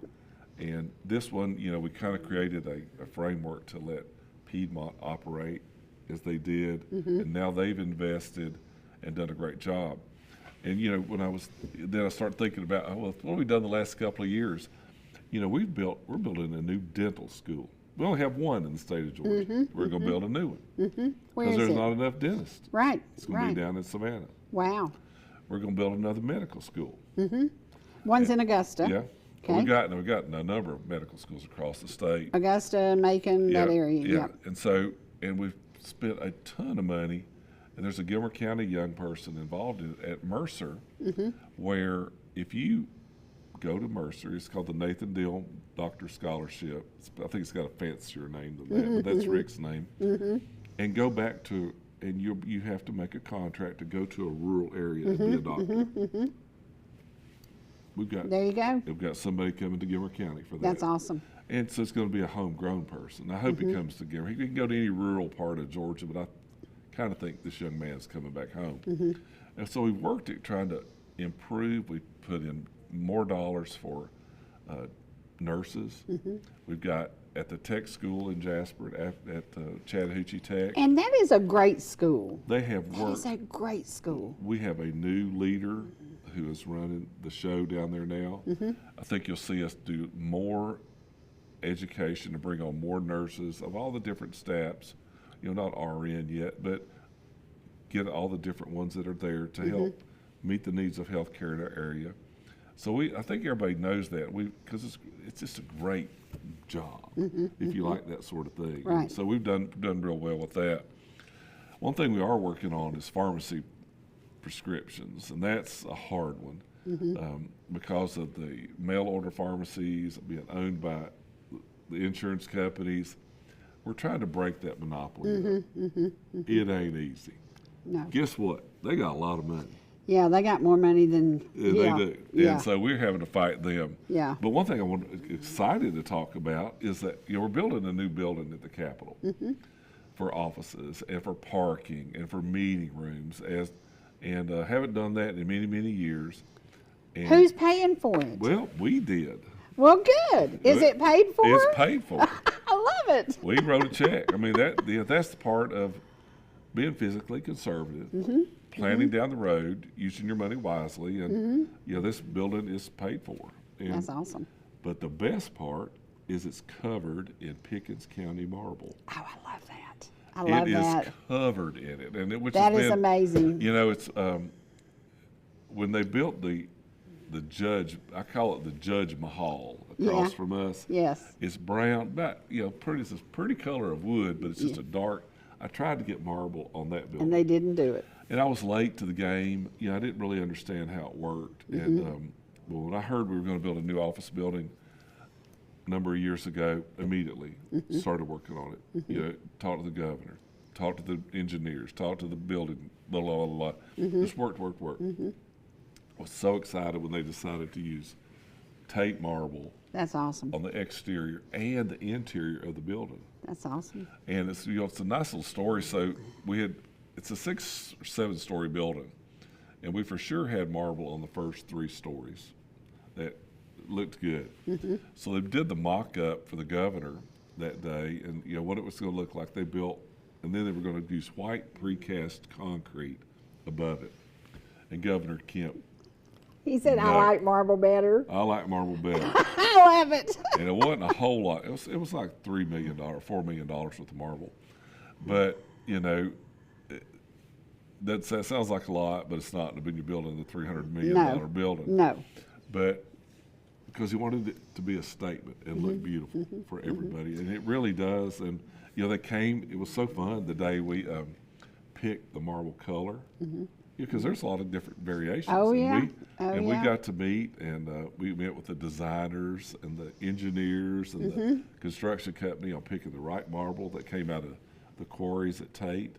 Speaker 2: And this one, we kind of created a framework to let Piedmont operate as they did, and now they've invested and done a great job. And you know, then I started thinking about, well, what have we done the last couple of years? You know, we're building a new dental school. We only have one in the state of Georgia. We're going to build a new one
Speaker 1: Where
Speaker 2: because
Speaker 1: is
Speaker 2: there's
Speaker 1: it?
Speaker 2: not enough dentists.
Speaker 1: Right,
Speaker 2: It's going to be down in Savannah.
Speaker 1: Wow.
Speaker 2: We're going to build another medical school.
Speaker 1: One's in Augusta.
Speaker 2: Yeah.
Speaker 1: Okay.
Speaker 2: We've got a number of medical schools across the state.
Speaker 1: Augusta, Macon, that area.
Speaker 2: Yeah.
Speaker 1: Yep.
Speaker 2: And so, and we've spent a ton of money, and there's a Gilmer County young person involved in it at Mercer, where if you go to Mercer, it's called the Nathan Dill Doctor Scholarship. I think it's got a fancier name than that, but that's Rick's name. And go back to, and you have to make a contract to go to a rural area and be a doctor.
Speaker 1: There you go.
Speaker 2: We've got somebody coming to Gilmer County for that.
Speaker 1: That's awesome.
Speaker 2: And so it's going to be a homegrown person. I hope he comes to Gilmer. He can go to any rural part of Georgia, but I kind of think this young man's coming back home. And so we've worked at trying to improve. We put in more dollars for nurses. We've got at the tech school in Jasper, at Chattahoochee Tech.
Speaker 1: And that is a great school.
Speaker 2: They have
Speaker 1: That
Speaker 2: worked.
Speaker 1: is a great school.
Speaker 2: We have a new leader who is running the show down there now. I think you'll see us do more education to bring on more nurses of all the different staffs. You know, not RN yet, but get all the different ones that are there to help meet the needs of healthcare in our area. So I think everybody knows that because it's just a great job if you like that sort of thing.
Speaker 1: Right.
Speaker 2: So we've done real well with that. One thing we are working on is pharmacy prescriptions, and that's a hard one because of the mail order pharmacies being owned by the insurance companies. We're trying to break that monopoly. It ain't easy.
Speaker 1: No.
Speaker 2: Guess what? They got a lot of money.
Speaker 1: Yeah, they got more money than
Speaker 2: They do.
Speaker 1: Yeah.
Speaker 2: And so we're having to fight them.
Speaker 1: Yeah.
Speaker 2: But one thing I'm excited to talk about is that we're building a new building at the Capitol for offices and for parking and for meeting rooms, and haven't done that in many, many years. And
Speaker 1: Who's paying for it?
Speaker 2: well, we did.
Speaker 1: Well, good. Is it paid for?
Speaker 2: It's paid for.
Speaker 1: I love it.
Speaker 2: We wrote a check. I mean, that's the part of being physically conservative, planning down the road, using your money wisely, and this building is paid for. And,
Speaker 1: That's awesome.
Speaker 2: But the best part is it's covered in Pickens County marble.
Speaker 1: Oh, I love that. I love
Speaker 2: It
Speaker 1: that.
Speaker 2: is covered in it, and which
Speaker 1: That
Speaker 2: has
Speaker 1: is
Speaker 2: been,
Speaker 1: amazing.
Speaker 2: You know, it's when they built the judge, I call it the Judge Mahal across from us.
Speaker 1: Yes.
Speaker 2: It's brown, it's a pretty color of wood, but it's just a dark. I tried to get marble on that building,
Speaker 1: And they didn't do it.
Speaker 2: and I was late to the game. I didn't really understand how it worked. And well, when I heard we were going to build a new office building a number of years ago, immediately started working on it. Talked to the governor, talked to the engineers, talked to the building, blah, blah, blah, blah. Just worked. I was so excited when they decided to use tape marble
Speaker 1: That's awesome.
Speaker 2: on the exterior and the interior of the building.
Speaker 1: That's awesome.
Speaker 2: And it's it's a nice little story. So it's a 6 or 7 story building, and we for sure had marble on the first 3 stories. That looked good. So they did the mock-up for the governor that day, and what it was going to look like. They built, and then they were going to use white precast concrete above it. And Governor Kemp,
Speaker 1: He said,
Speaker 2: No.
Speaker 1: I like marble better.
Speaker 2: I like marble better.
Speaker 1: I love it.
Speaker 2: And it wasn't a whole lot. It was like $3 million, $4 million worth of marble. But that sounds like a lot, but it's not. When you're building the $300 million building.
Speaker 1: No.
Speaker 2: But because he wanted it to be a statement and look beautiful for everybody, and it really does. And they came. It was so fun the day we picked the marble color. Because there's a lot of different variations.
Speaker 1: Oh,
Speaker 2: and
Speaker 1: yeah.
Speaker 2: we got to meet, and we met with the designers and the engineers and the construction company on picking the right marble that came out of the quarries at Tate.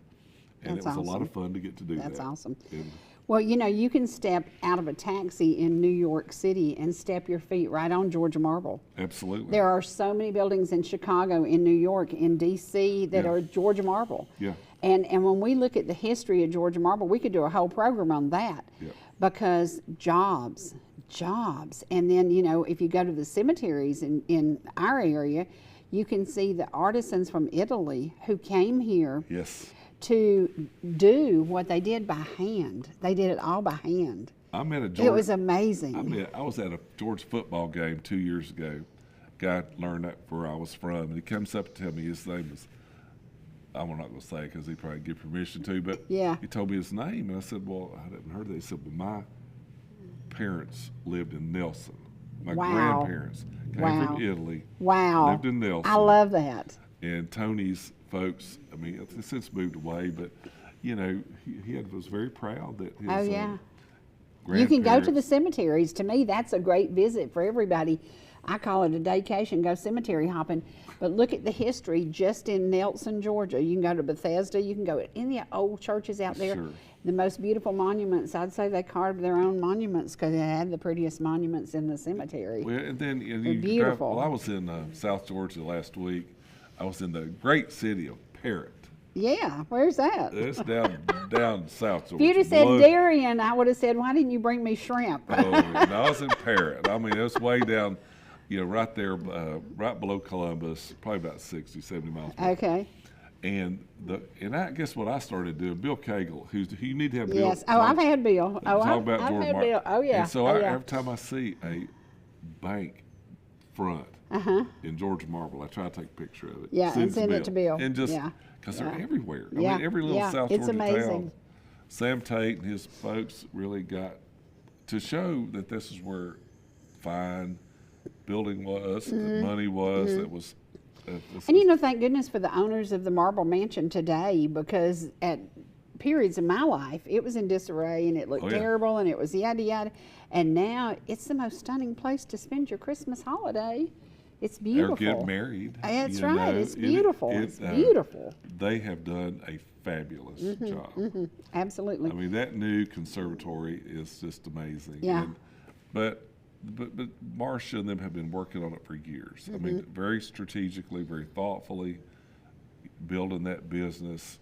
Speaker 2: And
Speaker 1: That's
Speaker 2: it was a lot
Speaker 1: awesome.
Speaker 2: of fun to get to do that.
Speaker 1: That's awesome.
Speaker 2: And
Speaker 1: Well, you can step out of a taxi in New York City and step your feet right on Georgia marble.
Speaker 2: absolutely.
Speaker 1: There are so many buildings in Chicago, in New York, in D.C. that
Speaker 2: Yeah.
Speaker 1: are Georgia marble.
Speaker 2: Yeah.
Speaker 1: And when we look at the history of Georgia marble, we could do a whole program on that.
Speaker 2: Yeah.
Speaker 1: Because jobs. And then, if you go to the cemeteries in our area, you can see the artisans from Italy who came here
Speaker 2: Yes.
Speaker 1: to do what they did by hand. They did it all by hand.
Speaker 2: I met a
Speaker 1: It was amazing.
Speaker 2: I was at a Georgia football game 2 years ago. Guy learned that where I was from, and he comes up to tell me his name was, I'm not going to say because he probably give permission to, but
Speaker 1: Yeah.
Speaker 2: he told me his name, and I said, well, I hadn't heard that. He said, well, my parents lived in Nelson. My
Speaker 1: Wow.
Speaker 2: grandparents came
Speaker 1: Wow.
Speaker 2: from Italy,
Speaker 1: Wow.
Speaker 2: lived in Nelson.
Speaker 1: I love that.
Speaker 2: And Tony's folks, I mean, it's since moved away, but, you know, he was very proud that his
Speaker 1: Oh, yeah.
Speaker 2: grandparents.
Speaker 1: You can go to the cemeteries. To me, that's a great visit for everybody. I call it a daycation, go cemetery hopping. But look at the history just in Nelson, Georgia. You can go to Bethesda. You can go to any old churches out there.
Speaker 2: Sure.
Speaker 1: The most beautiful monuments, I'd say they carved their own monuments because they had the prettiest monuments in the cemetery.
Speaker 2: Well, and then you
Speaker 1: They're beautiful.
Speaker 2: Well, I was in South Georgia last week. I was in the great city of Parrott.
Speaker 1: Yeah, where's that?
Speaker 2: It's down South Georgia.
Speaker 1: If you'd have said
Speaker 2: Below-
Speaker 1: Darien, I would have said, why didn't you bring me shrimp?
Speaker 2: Oh, no, I was in Parrott. I mean, it was way down, you know, right there, right below Columbus, probably about 60, 70 miles away.
Speaker 1: Okay.
Speaker 2: And I guess what I started doing, Bill Cagle, who you need to have Bill.
Speaker 1: Yes. Oh, I've had Bill. Oh,
Speaker 2: talk about
Speaker 1: I've
Speaker 2: George
Speaker 1: had
Speaker 2: Martin.
Speaker 1: Bill. Oh, yeah.
Speaker 2: And so
Speaker 1: oh, yeah.
Speaker 2: every time I see a bank front in Georgia Marble, I try to take a picture of it.
Speaker 1: Yeah, and send it to Bill.
Speaker 2: And just
Speaker 1: Yeah.
Speaker 2: because
Speaker 1: Yeah.
Speaker 2: they're everywhere. I
Speaker 1: Yeah.
Speaker 2: mean, every little
Speaker 1: Yeah.
Speaker 2: South
Speaker 1: It's
Speaker 2: Georgia
Speaker 1: amazing.
Speaker 2: town. Sam Tate and his folks really got to show that this is where fine building was, that money was, that was.
Speaker 1: And you know, thank goodness for the owners of the Marble Mansion today, because at periods of my life, it was in disarray and it looked
Speaker 2: Oh, yeah.
Speaker 1: terrible and it was yada yada. And now it's the most stunning place to spend your Christmas holiday. It's beautiful.
Speaker 2: Or get married.
Speaker 1: That's
Speaker 2: you
Speaker 1: right.
Speaker 2: know.
Speaker 1: It's beautiful.
Speaker 2: It-
Speaker 1: It's beautiful.
Speaker 2: They have done a fabulous job.
Speaker 1: Absolutely.
Speaker 2: I mean, that new conservatory is just amazing.
Speaker 1: Yeah.
Speaker 2: But Marcia and them have been working on it for years. I mean, very strategically, very thoughtfully, building that business.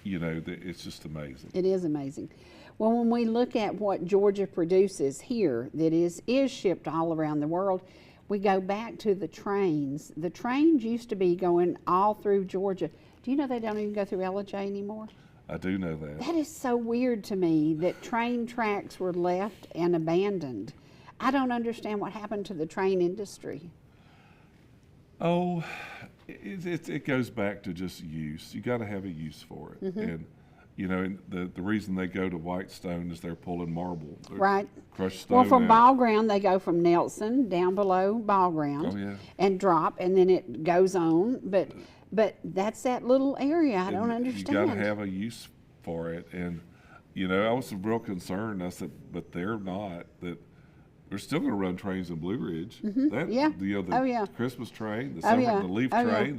Speaker 2: You know, it's just amazing.
Speaker 1: It is amazing. Well, when we look at what Georgia produces here that is shipped all around the world, we go back to the trains. The trains used to be going all through Georgia. Do you know they don't even go through Ellijay anymore?
Speaker 2: I do know that.
Speaker 1: That is so weird to me that train tracks were left and abandoned. I don't understand what happened to the train industry.
Speaker 2: Oh, it goes back to just use. You got to have a use for it. And, you know, and the reason they go to Whitestone is they're pulling marble. They're
Speaker 1: Right.
Speaker 2: Crushed stone.
Speaker 1: Well, from
Speaker 2: out.
Speaker 1: ball ground, they go from Nelson down below ball ground
Speaker 2: Oh, yeah.
Speaker 1: and drop, and then it goes on. But that's that little area. I don't understand.
Speaker 2: You got to have a use for it. And, you know, I was real concerned. I said, but they're not. That they're still going to run trains in Blue Ridge. That,
Speaker 1: Yeah.
Speaker 2: You know, the
Speaker 1: Oh, yeah.
Speaker 2: Christmas train, the
Speaker 1: Oh,
Speaker 2: summer,
Speaker 1: yeah.
Speaker 2: the leaf
Speaker 1: Oh, yeah.
Speaker 2: train.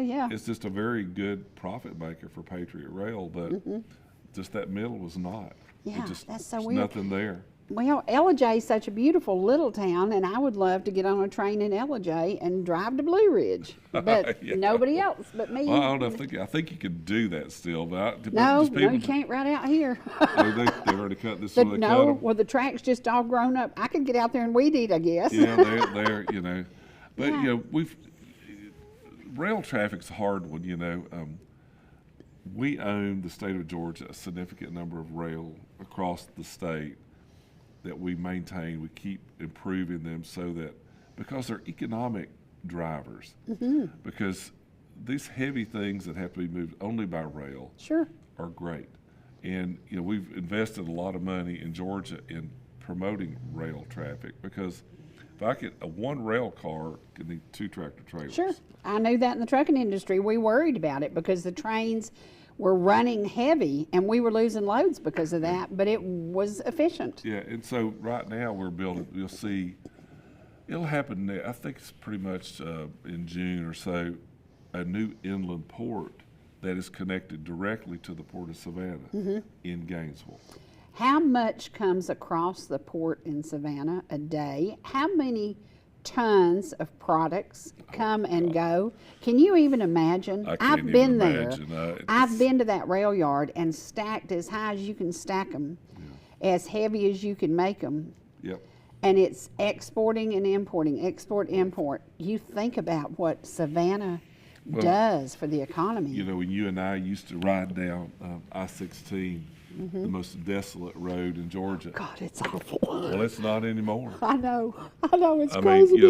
Speaker 1: Yeah.
Speaker 2: It's just a very good profit maker for Patriot Rail, but just that middle was not.
Speaker 1: Yeah,
Speaker 2: It just,
Speaker 1: that's so
Speaker 2: there's
Speaker 1: weird.
Speaker 2: nothing there.
Speaker 1: Well, Ellijay is such a beautiful little town, and I would love to get on a train in Ellijay and drive to Blue Ridge. But
Speaker 2: Yeah.
Speaker 1: nobody else but me.
Speaker 2: Well, I don't know. I think you could do that still, but
Speaker 1: No,
Speaker 2: just
Speaker 1: no,
Speaker 2: people,
Speaker 1: you can't right out here.
Speaker 2: Oh, they've already cut this.
Speaker 1: But
Speaker 2: So they cut
Speaker 1: no,
Speaker 2: 'em.
Speaker 1: well, the track's just all grown up. I could get out there and weed eat, I guess.
Speaker 2: Yeah, they're you know, but
Speaker 1: Yeah.
Speaker 2: you know rail traffic's a hard one. You know, we own the state of Georgia a significant number of rail across the state that we maintain. We keep improving them so that because they're economic drivers, because these heavy things that have to be moved only by rail
Speaker 1: Sure.
Speaker 2: are great. And, you know, we've invested a lot of money in Georgia in promoting rail traffic because if I could, one rail car could need 2 tractor trailers.
Speaker 1: Sure. I knew that in the trucking industry. We worried about it because the trains were running heavy and we were losing loads because of that, but it was efficient.
Speaker 2: Yeah, and so right now we're building, you'll see, it'll happen, I think it's pretty much in June or so, a new inland port that is connected directly to the Port of Savannah in Gainesville.
Speaker 1: How much comes across the port in Savannah a day? How many tons of products come and go? Can you even imagine?
Speaker 2: I can't
Speaker 1: I've
Speaker 2: even
Speaker 1: been
Speaker 2: imagine.
Speaker 1: there. I've been to that rail yard and stacked as high as you can stack them, as heavy as you can make them.
Speaker 2: Yep.
Speaker 1: and it's exporting and importing, export, import. You think about what Savannah does for the economy.
Speaker 2: You know, when you and I used to ride down I-16, the most desolate road in Georgia.
Speaker 1: God, it's awful.
Speaker 2: Well, it's not anymore.
Speaker 1: I know, it's
Speaker 2: I
Speaker 1: crazy.
Speaker 2: mean,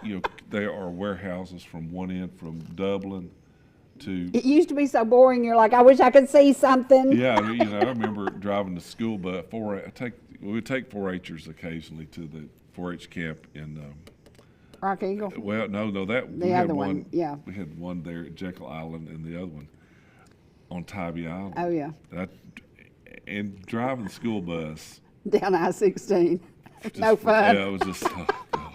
Speaker 2: you know, there are warehouses from one end from Dublin to.
Speaker 1: It used to be so boring. You're like, I wish I could see something.
Speaker 2: Yeah, I mean, you know, I remember driving to school, but we would take 4-Hers occasionally to the 4-H camp in.
Speaker 1: Rock Eagle.
Speaker 2: Well, no, that
Speaker 1: The other one, yeah.
Speaker 2: We had one there at Jekyll Island, and the other one on Tybee Island.
Speaker 1: Oh yeah.
Speaker 2: And driving the school bus.
Speaker 1: Down I-16. No fun.
Speaker 2: Yeah, it was just. Oh, God.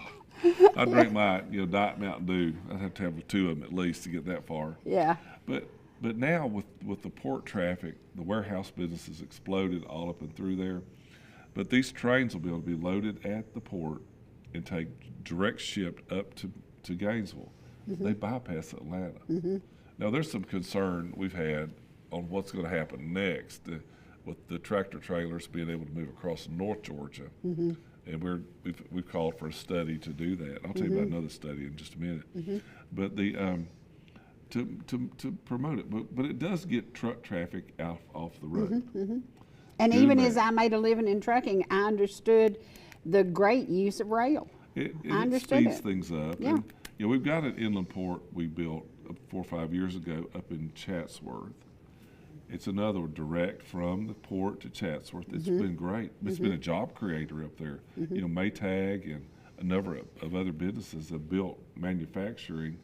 Speaker 2: I'd drink my Diet Mountain Dew. I'd have to have 2 of them at least to get that far.
Speaker 1: Yeah.
Speaker 2: But now with the port traffic, the warehouse business has exploded all up and through there. But these trains will be able to be loaded at the port and take direct shipped up to Gainesville. They bypass Atlanta. Now there's some concern we've had on what's going to happen next with the tractor trailers being able to move across North Georgia. And we've called for a study to do that. I'll tell you about another study in just a minute. But the to promote it, but it does get truck traffic off the road.
Speaker 1: And even as I made a living in trucking, I understood the great use of rail.
Speaker 2: It
Speaker 1: understood
Speaker 2: speeds
Speaker 1: it.
Speaker 2: things up.
Speaker 1: Yeah.
Speaker 2: And, we've got an inland port we built 4 or 5 years ago up in Chatsworth. It's another direct from the port to Chatsworth. It's been great. It's been a job creator up there. You know, Maytag and a number of other businesses have built manufacturing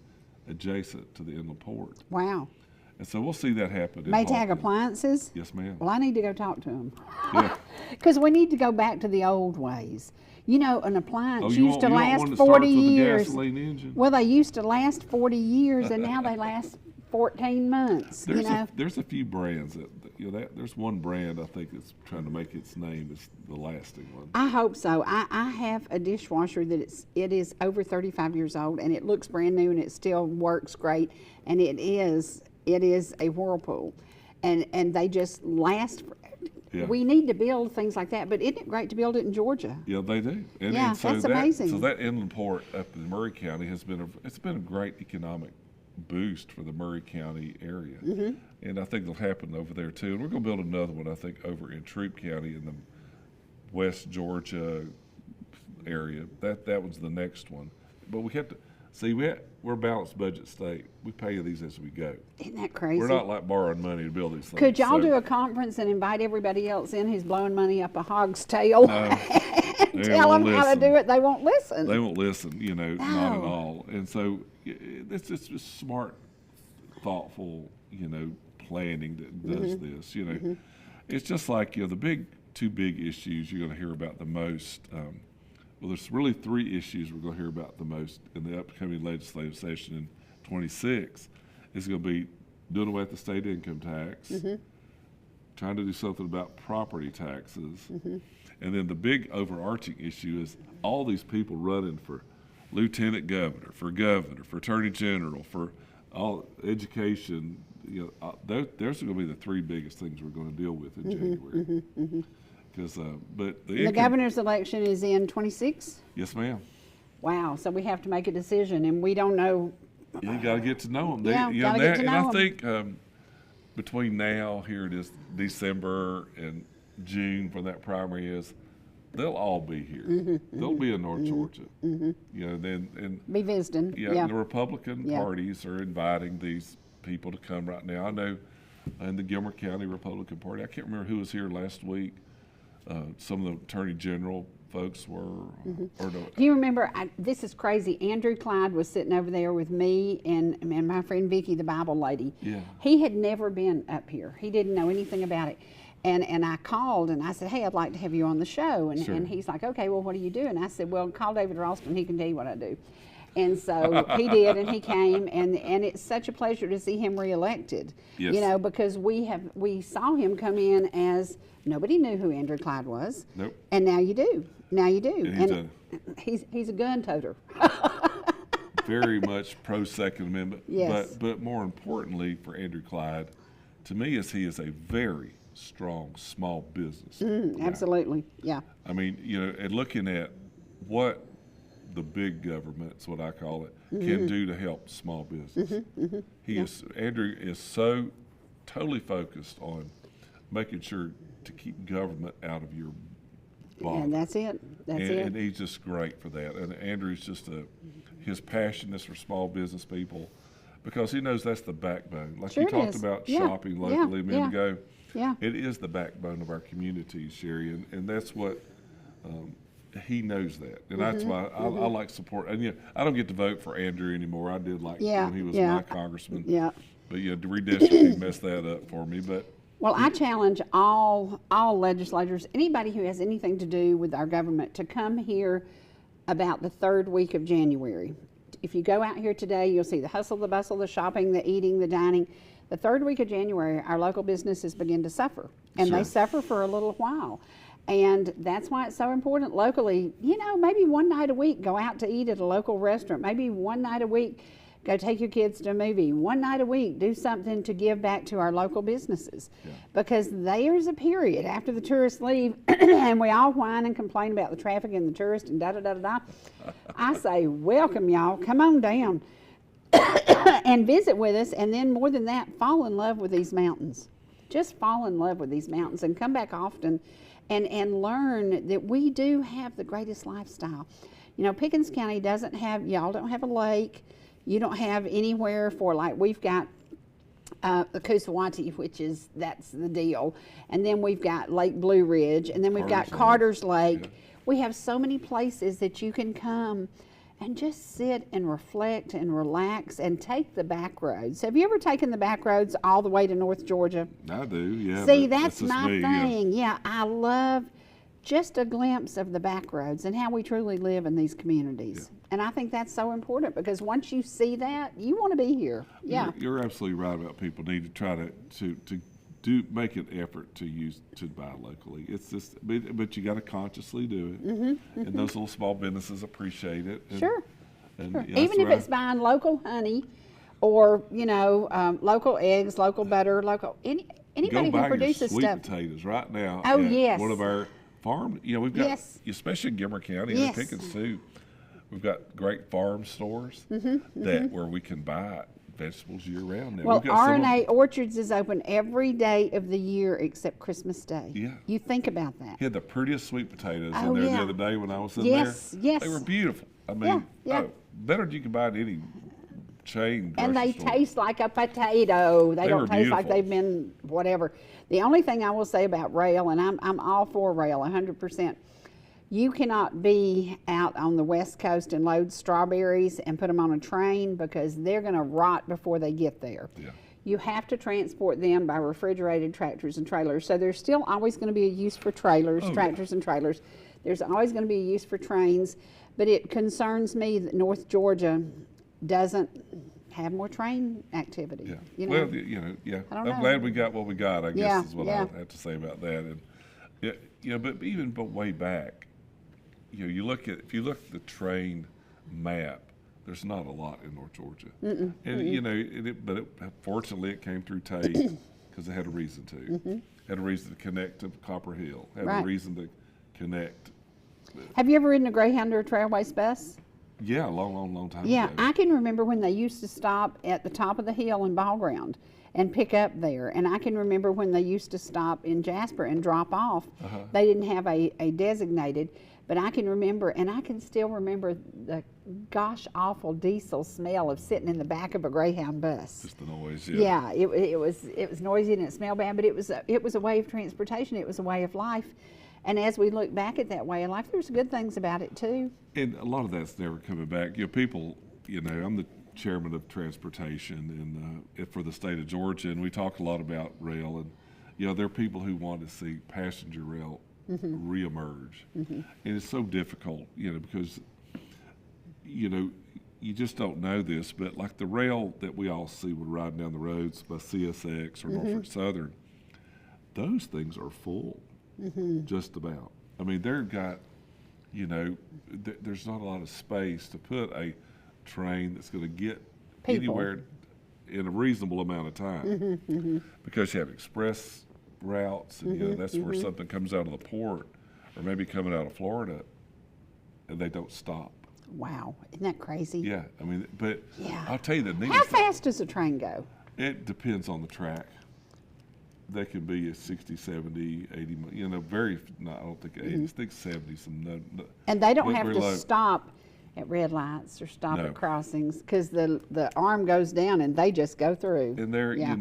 Speaker 2: adjacent to the inland port.
Speaker 1: Wow.
Speaker 2: And so we'll see that happen.
Speaker 1: Maytag Appliances?
Speaker 2: Yes, ma'am.
Speaker 1: Well, I need to go talk to them.
Speaker 2: Yeah.
Speaker 1: Because we need to go back to the old ways. You know, an appliance used to
Speaker 2: you want
Speaker 1: last
Speaker 2: one that
Speaker 1: 40
Speaker 2: starts with a
Speaker 1: years.
Speaker 2: gasoline engine?
Speaker 1: Well, they used to last 40 years, and now they last 14 months.
Speaker 2: There's a few brands that there's one brand I think that's trying to make its name as the lasting one.
Speaker 1: I hope so. I have a dishwasher that it is over 35 years old, and it looks brand new, and it still works great, and it is a Whirlpool, and they just last.
Speaker 2: Yeah.
Speaker 1: We need to build things like that, but isn't it great to build it in Georgia?
Speaker 2: Yeah, they do.
Speaker 1: And so that's amazing.
Speaker 2: So that inland port up in Murray County it's been a great economic boost for the Murray County area, and I think it'll happen over there too. And we're going to build another one, I think, over in Troup County in the West Georgia area. That was the next one, but we have to see we're a balanced budget state. We pay these as we go.
Speaker 1: Isn't that crazy?
Speaker 2: We're not like borrowing money to build these things.
Speaker 1: Could y'all do a conference and invite everybody else in who's blowing money up a hog's tail?
Speaker 2: No,
Speaker 1: and tell them how to do it. They won't listen.
Speaker 2: They won't listen, not at all. And so it's just smart, thoughtful, planning that does this. It's just like, the two big issues you're going to hear about the most. Well, there's really 3 issues we're going to hear about the most in the upcoming legislative session in 26. It's going to be doing away with the state income tax, trying to do something about property taxes, and then the big overarching issue is all these people running for lieutenant governor, for attorney general, for all education. Those are going to be the 3 biggest things we're going to deal with in January. But the
Speaker 1: governor's election is in 26?
Speaker 2: Yes, ma'am.
Speaker 1: Wow, so we have to make a decision, and we don't know.
Speaker 2: You got to get to know them.
Speaker 1: Gotta get to know them.
Speaker 2: I think between now, here it is, December and June, when that primary is, they'll all be here. They'll be in North Georgia. Then
Speaker 1: be visiting.
Speaker 2: Yeah, the Republican parties are inviting these people to come right now. I know in the Gilmer County Republican Party, I can't remember who was here last week. Some of the attorney general folks were.
Speaker 1: Do you remember? This is crazy. Andrew Clyde was sitting over there with me and my friend Vicky, the Bible lady.
Speaker 2: Yeah.
Speaker 1: He had never been up here. He didn't know anything about it. And I called and I said, hey, I'd like to have you on the show. And he's like, okay, well, what do you do? And I said, well, call David Ralston. He can tell you what I do. And so he did, and he came, and it's such a pleasure to see him reelected.
Speaker 2: Yes.
Speaker 1: Because we saw him come in as nobody knew who Andrew Clyde was.
Speaker 2: Nope.
Speaker 1: And now you do.
Speaker 2: And
Speaker 1: he's a gun toter.
Speaker 2: Very much pro Second Amendment.
Speaker 1: Yes.
Speaker 2: But more importantly for Andrew Clyde, to me, he is a very, strong small business.
Speaker 1: Absolutely, yeah.
Speaker 2: I mean, and looking at what the big government's what I call it can do to help small business. Andrew is so totally focused on making sure to keep government out of your body.
Speaker 1: And that's it.
Speaker 2: And he's just great for that. And Andrew's just his passion is for small business people because he knows that's the backbone. Like
Speaker 1: Sure
Speaker 2: you talked
Speaker 1: is.
Speaker 2: about
Speaker 1: Yeah.
Speaker 2: shopping locally a minute ago.
Speaker 1: Yeah.
Speaker 2: It is the backbone of our community, Sherry, and that's what he knows that, and that's why I like support. And I don't get to vote for Andrew anymore. I did when he was my congressman.
Speaker 1: Yeah.
Speaker 2: But the redistricting messed that up for me. But
Speaker 1: Well, I challenge all legislators, anybody who has anything to do with our government, to come here about the third week of January. If you go out here today, you'll see the hustle, the bustle, the shopping, the eating, the dining. The third week of January, our local businesses begin to suffer, and they suffer for a little while. And that's why it's so important locally, maybe one night a week, go out to eat at a local restaurant. Maybe one night a week, go take your kids to a movie. One night a week, do something to give back to our local businesses. Because there's a period after the tourists leave and we all whine and complain about the traffic and the tourists and da-da-da-da-da. I say, welcome y'all, come on down and visit with us. And then more than that, fall in love with these mountains. Just fall in love with these mountains and come back often. And learn that we do have the greatest lifestyle. Pickens County y'all don't have a lake. You don't have anywhere for, like, we've got the Coosawhattie, that's the deal. And then we've got Lake Blue Ridge, and then we've got Carter's Lake. We have so many places that you can come and just sit and reflect and relax and take the back roads. Have you ever taken the back roads all the way to North Georgia?
Speaker 2: I do, yeah.
Speaker 1: See, that's my thing. Yeah, I love just a glimpse of the back roads and how we truly live in these communities. And I think that's so important because once you see that, you want to be here. Yeah.
Speaker 2: You're absolutely right about people need to try to make an effort to buy locally. It's just, but you got to consciously do it, and those little small businesses appreciate it. And,
Speaker 1: Sure.
Speaker 2: And
Speaker 1: Even if it's buying local honey, or local eggs, local butter, anybody who produces
Speaker 2: sweet
Speaker 1: stuff.
Speaker 2: potatoes right now.
Speaker 1: Oh,
Speaker 2: at
Speaker 1: yes.
Speaker 2: One of our farm. We've got especially in Gimmer County and Pickens too. We've got great farm stores where we can buy vegetables year round now.
Speaker 1: Well, R&A Orchards is open every day of the year except Christmas Day.
Speaker 2: Yeah.
Speaker 1: You think about that.
Speaker 2: He had the prettiest sweet potatoes in there the other day when I was in there.
Speaker 1: Yes.
Speaker 2: They were beautiful. I mean, better than you can buy at any chain grocery
Speaker 1: And they
Speaker 2: store.
Speaker 1: taste like a potato. They don't taste like
Speaker 2: beautiful.
Speaker 1: they've been whatever. The only thing I will say about rail, and I'm all for rail 100%, you cannot be out on the West Coast and load strawberries and put them on a train because they're going to rot before they get there.
Speaker 2: Yeah.
Speaker 1: You have to transport them by refrigerated tractors and trailers. So there's still always going to be a use for trailers, tractors and trailers. There's always going to be a use for trains. But it concerns me that North Georgia doesn't have more train activity.
Speaker 2: Yeah.
Speaker 1: Well,
Speaker 2: I'm glad we got what we got, I guess is what I have to say about that. And but even way back, if you look at the train map, there's not a lot in North Georgia. And fortunately it came through Tate because it had a reason to. Had a reason to connect to Copper Hill. Had a reason to connect.
Speaker 1: Have you ever ridden a Greyhound or a Trailways bus?
Speaker 2: Yeah, a long time
Speaker 1: Yeah,
Speaker 2: ago.
Speaker 1: I can remember when they used to stop at the top of the hill in Ball Ground and pick up there. And I can remember when they used to stop in Jasper and drop off. They didn't have a designated, but I can remember, and I can still remember the gosh awful diesel smell of sitting in the back of a Greyhound bus.
Speaker 2: Just the noise,
Speaker 1: Yeah, it was noisy and it smelled bad, but it was a way of transportation. It was a way of life. And as we look back at that way of life, there's good things about it too.
Speaker 2: And a lot of that's never coming back. People, I'm the chairman of transportation and for the state of Georgia, and we talk a lot about rail. And there are people who want to see passenger rail reemerge, and it's so difficult, because you just don't know this, but like the rail that we all see when riding down the roads by CSX or Norfolk Southern, those things are full. Just about. I mean, they've got, there's not a lot of space to put a train that's going to get anywhere in a reasonable amount of time. Because you have express routes, and you know, that's where something comes out of the port, or maybe coming out of Florida, and they don't stop.
Speaker 1: Wow, isn't that crazy?
Speaker 2: Yeah, I mean, but
Speaker 1: Yeah.
Speaker 2: I'll tell you the neatest
Speaker 1: How
Speaker 2: thing.
Speaker 1: fast does a train go?
Speaker 2: It depends on the track. They can be at 60, 70, 80, you know, no, I don't think 80, I think 70,
Speaker 1: And they don't
Speaker 2: but
Speaker 1: have
Speaker 2: very
Speaker 1: to
Speaker 2: low.
Speaker 1: stop at red lights or stop
Speaker 2: No.
Speaker 1: at crossings because the arm goes down and they just go through.
Speaker 2: And they're,
Speaker 1: Yeah.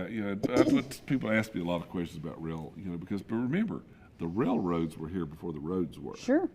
Speaker 2: you know, that's what people ask me a lot of questions about rail, you know, because, but remember, the railroads were here before the roads were.
Speaker 1: Sure.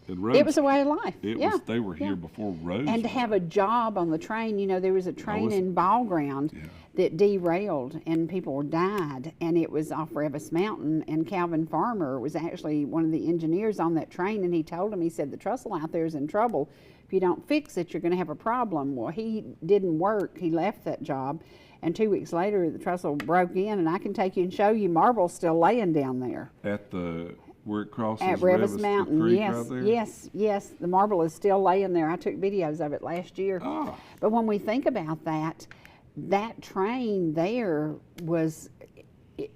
Speaker 2: And roads,
Speaker 1: It was a way of life. Yeah.
Speaker 2: They were here before roads.
Speaker 1: And to
Speaker 2: were.
Speaker 1: have a job on the train, you know, there was a train
Speaker 2: it's-
Speaker 1: in Ball Ground
Speaker 2: Yeah.
Speaker 1: that derailed and people died, and it was off Revis Mountain. And Calvin Farmer was actually one of the engineers on that train, and he told him, he said, the trestle out there is in trouble. If you don't fix it, you're going to have a problem. Well, he didn't work. He left that job, and 2 weeks later, the trestle broke in, and I can take you and show you marble's still laying down there.
Speaker 2: At the, where it crosses
Speaker 1: At Revis
Speaker 2: the
Speaker 1: Mountain,
Speaker 2: creek
Speaker 1: yes,
Speaker 2: right there?
Speaker 1: yes. The marble is still laying there. I took videos of it last year.
Speaker 2: Ah.
Speaker 1: But when we think about that, that train there was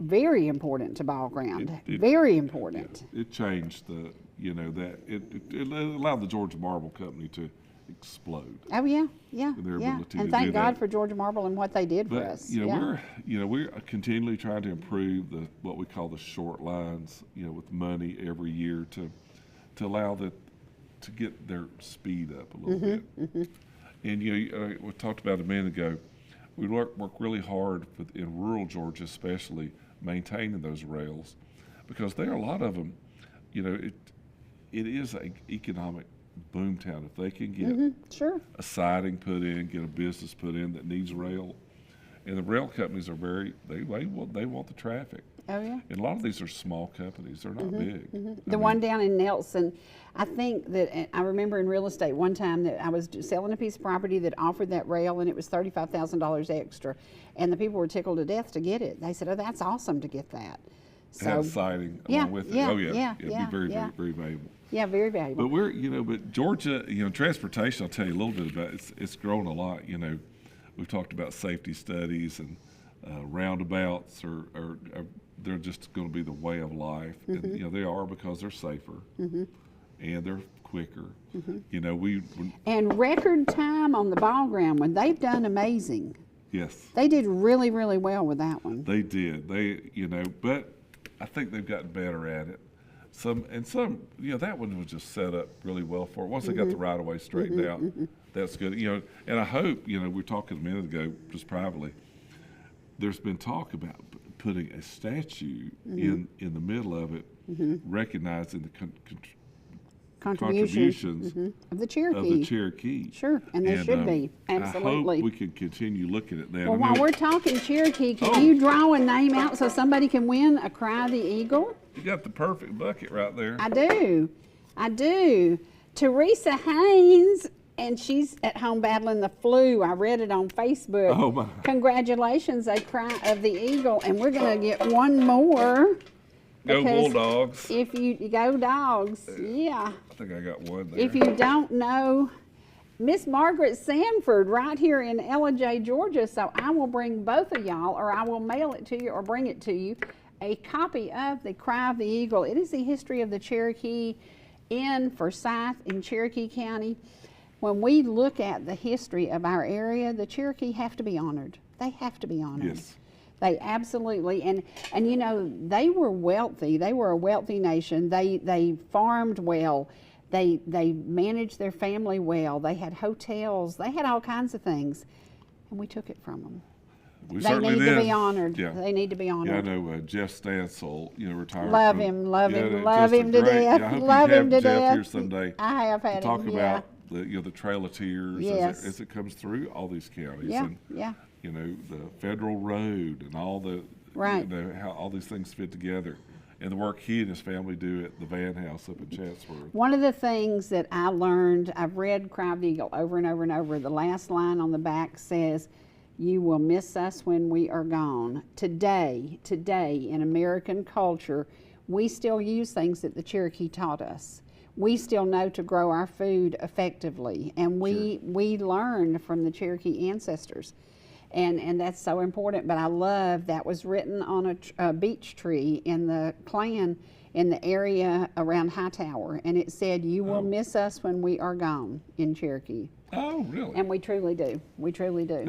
Speaker 1: very important to Ball Ground. Very important.
Speaker 2: It changed the, you know, that, it allowed the Georgia Marble Company to explode.
Speaker 1: Oh yeah.
Speaker 2: Their ability
Speaker 1: And
Speaker 2: to
Speaker 1: thank
Speaker 2: do
Speaker 1: God
Speaker 2: that.
Speaker 1: for Georgia Marble and what they did for
Speaker 2: But
Speaker 1: us.
Speaker 2: you know,
Speaker 1: yeah.
Speaker 2: we're continually trying to improve what we call the short lines, you know, with money every year to allow to get their speed up a little bit. And you know, we talked about a minute ago, we work really hard in rural Georgia, especially maintaining those rails, because there are a lot of them. You know, it is an economic boom town. If they can get
Speaker 1: Sure.
Speaker 2: a siding put in, get a business put in that needs rail, and the rail companies are they want the traffic.
Speaker 1: Oh yeah.
Speaker 2: And a lot of these are small companies; they're not big.
Speaker 1: The one down in Nelson, I think that I remember in real estate one time that I was selling a piece of property that offered that rail, and it was $35,000 extra, and the people were tickled to death to get it. They said, "Oh, that's awesome to get that." So
Speaker 2: Have siding
Speaker 1: yeah,
Speaker 2: along with
Speaker 1: yeah,
Speaker 2: it. Oh yeah,
Speaker 1: yeah,
Speaker 2: it'd
Speaker 1: yeah,
Speaker 2: be very,
Speaker 1: yeah.
Speaker 2: very, very valuable.
Speaker 1: yeah, very valuable.
Speaker 2: But but Georgia, you know, transportation. I'll tell you a little bit about it. It's grown a lot. You know, we've talked about safety studies and roundabouts are they're just going to be the way of life. And, you know, they are because they're safer and they're quicker. You know,
Speaker 1: And record time on the Ball Ground one, they've done amazing.
Speaker 2: yes,
Speaker 1: They did really, really well with that one.
Speaker 2: they did. You know, but I think they've gotten better at it. Some, you know, that one was just set up really well for it. Once they got the right of way straightened out, that's good. You know, and I hope, you know, we were talking a minute ago, just privately, there's been talk about putting a statue in the middle of it, recognizing the contributions
Speaker 1: of the Cherokee.
Speaker 2: of the Cherokee.
Speaker 1: Sure, and there should be, absolutely.
Speaker 2: I hope we can continue looking at that.
Speaker 1: Well,
Speaker 2: I
Speaker 1: while
Speaker 2: mean,
Speaker 1: we're talking Cherokee, can
Speaker 2: Oh.
Speaker 1: you draw a name out so somebody can win a Cry the Eagle?
Speaker 2: you got the perfect bucket right there.
Speaker 1: I do. Teresa Haynes, and she's at home battling the flu. I read it on Facebook.
Speaker 2: Oh, my.
Speaker 1: Congratulations, a Cry of the Eagle, and we're going to get one more.
Speaker 2: Go
Speaker 1: because
Speaker 2: Bulldogs.
Speaker 1: If you go Dogs, yeah.
Speaker 2: I think I got one there.
Speaker 1: If you don't know, Miss Margaret Sanford right here in Ellijay, Georgia, so I will bring both of y'all, or I will mail it to you or bring it to you, a copy of the Cry of the Eagle. It is the history of the Cherokee in Forsyth in Cherokee County. When we look at the history of our area, the Cherokee have to be honored. They have to be honored.
Speaker 2: Yes.
Speaker 1: They absolutely, and you know, they were wealthy. They were a wealthy nation. They farmed well. They managed their family well. They had hotels. They had all kinds of things, and we took it from them.
Speaker 2: We
Speaker 1: They
Speaker 2: certainly
Speaker 1: need to
Speaker 2: did.
Speaker 1: be honored.
Speaker 2: Yeah.
Speaker 1: They need to be
Speaker 2: Yeah, I
Speaker 1: honored.
Speaker 2: know Jeff Stansel, you know, retired.
Speaker 1: Love
Speaker 2: from-
Speaker 1: him, love
Speaker 2: yeah,
Speaker 1: him,
Speaker 2: just
Speaker 1: love
Speaker 2: a
Speaker 1: him to
Speaker 2: great-
Speaker 1: death.
Speaker 2: Yeah, I hope
Speaker 1: Love
Speaker 2: you
Speaker 1: him to
Speaker 2: have Jeff
Speaker 1: death.
Speaker 2: here someday.
Speaker 1: I have had
Speaker 2: to talk
Speaker 1: him,
Speaker 2: about the Trail of Tears
Speaker 1: Yes.
Speaker 2: as it comes through all these counties.
Speaker 1: Yeah,
Speaker 2: And,
Speaker 1: yeah.
Speaker 2: you know, the federal road and all the,
Speaker 1: Right.
Speaker 2: you know, how all these things fit together. And the work he and his family do at the Van House up in Chatsworth.
Speaker 1: One of the things that I learned, I've read Cry of the Eagle over and over and over. The last line on the back says, "You will miss us when we are gone." Today, in American culture, we still use things that the Cherokee taught us. We still know to grow our food effectively, and we learned from the Cherokee ancestors. And that's so important. But I love that was written on a beech tree in the Klan in the area around Hightower, and it said, "You will miss us when we are gone," in Cherokee.
Speaker 2: Oh, really?
Speaker 1: And we truly do. We truly do.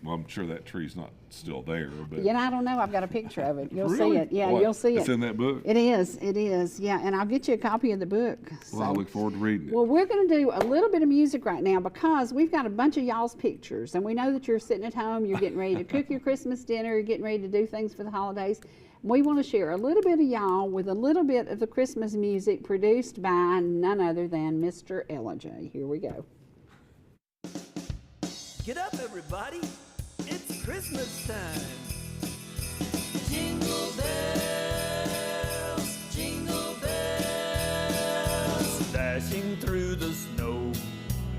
Speaker 2: Well, I'm sure that tree's not still there, but
Speaker 1: I don't know. I've got a picture of it. You'll
Speaker 2: really?
Speaker 1: see it. Yeah,
Speaker 2: What?
Speaker 1: you'll see it.
Speaker 2: It's in that book?
Speaker 1: It is. It is. Yeah, and I'll get you a copy of the book.
Speaker 2: Well, I look forward to reading it.
Speaker 1: Well, we're going to do a little bit of music right now because we've got a bunch of y'all's pictures, and we know that you're sitting at home, you're getting ready to cook your Christmas dinner, you're getting ready to do things for the holidays. We want to share a little bit of y'all with a little bit of the Christmas music produced by none other than Mr. Ellijay. Here we go.
Speaker 6: Get up, everybody. It's Christmas time. Jingle bells, jingle bells, dashing through the snow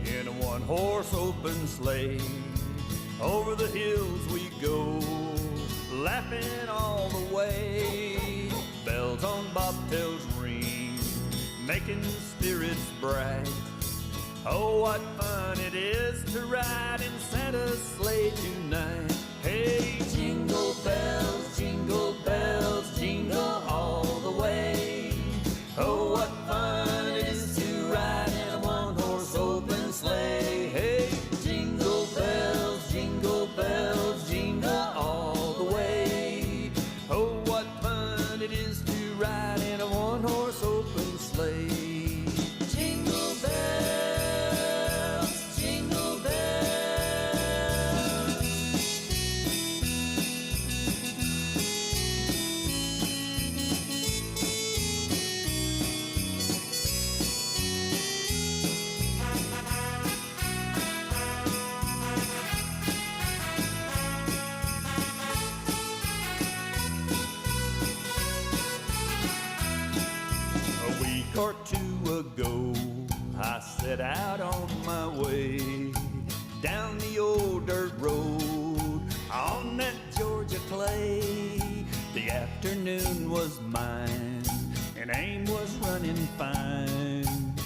Speaker 6: in a one-horse open sleigh. Over the hills we go, laughing all the way. Bells on bobtails ring, making spirits bright. Oh, what fun it is to ride in Santa's sleigh tonight. Hey, jingle bells, jingle all the way. Oh, what fun it is to ride in a one-horse open sleigh. Hey, jingle bells, jingle all the way. Oh, what fun it is to ride in a one-horse open sleigh. Jingle bells, jingle bells. A week or two ago, I set out on my way down the old dirt road on that Georgia clay. The afternoon was mine and aim was running fine.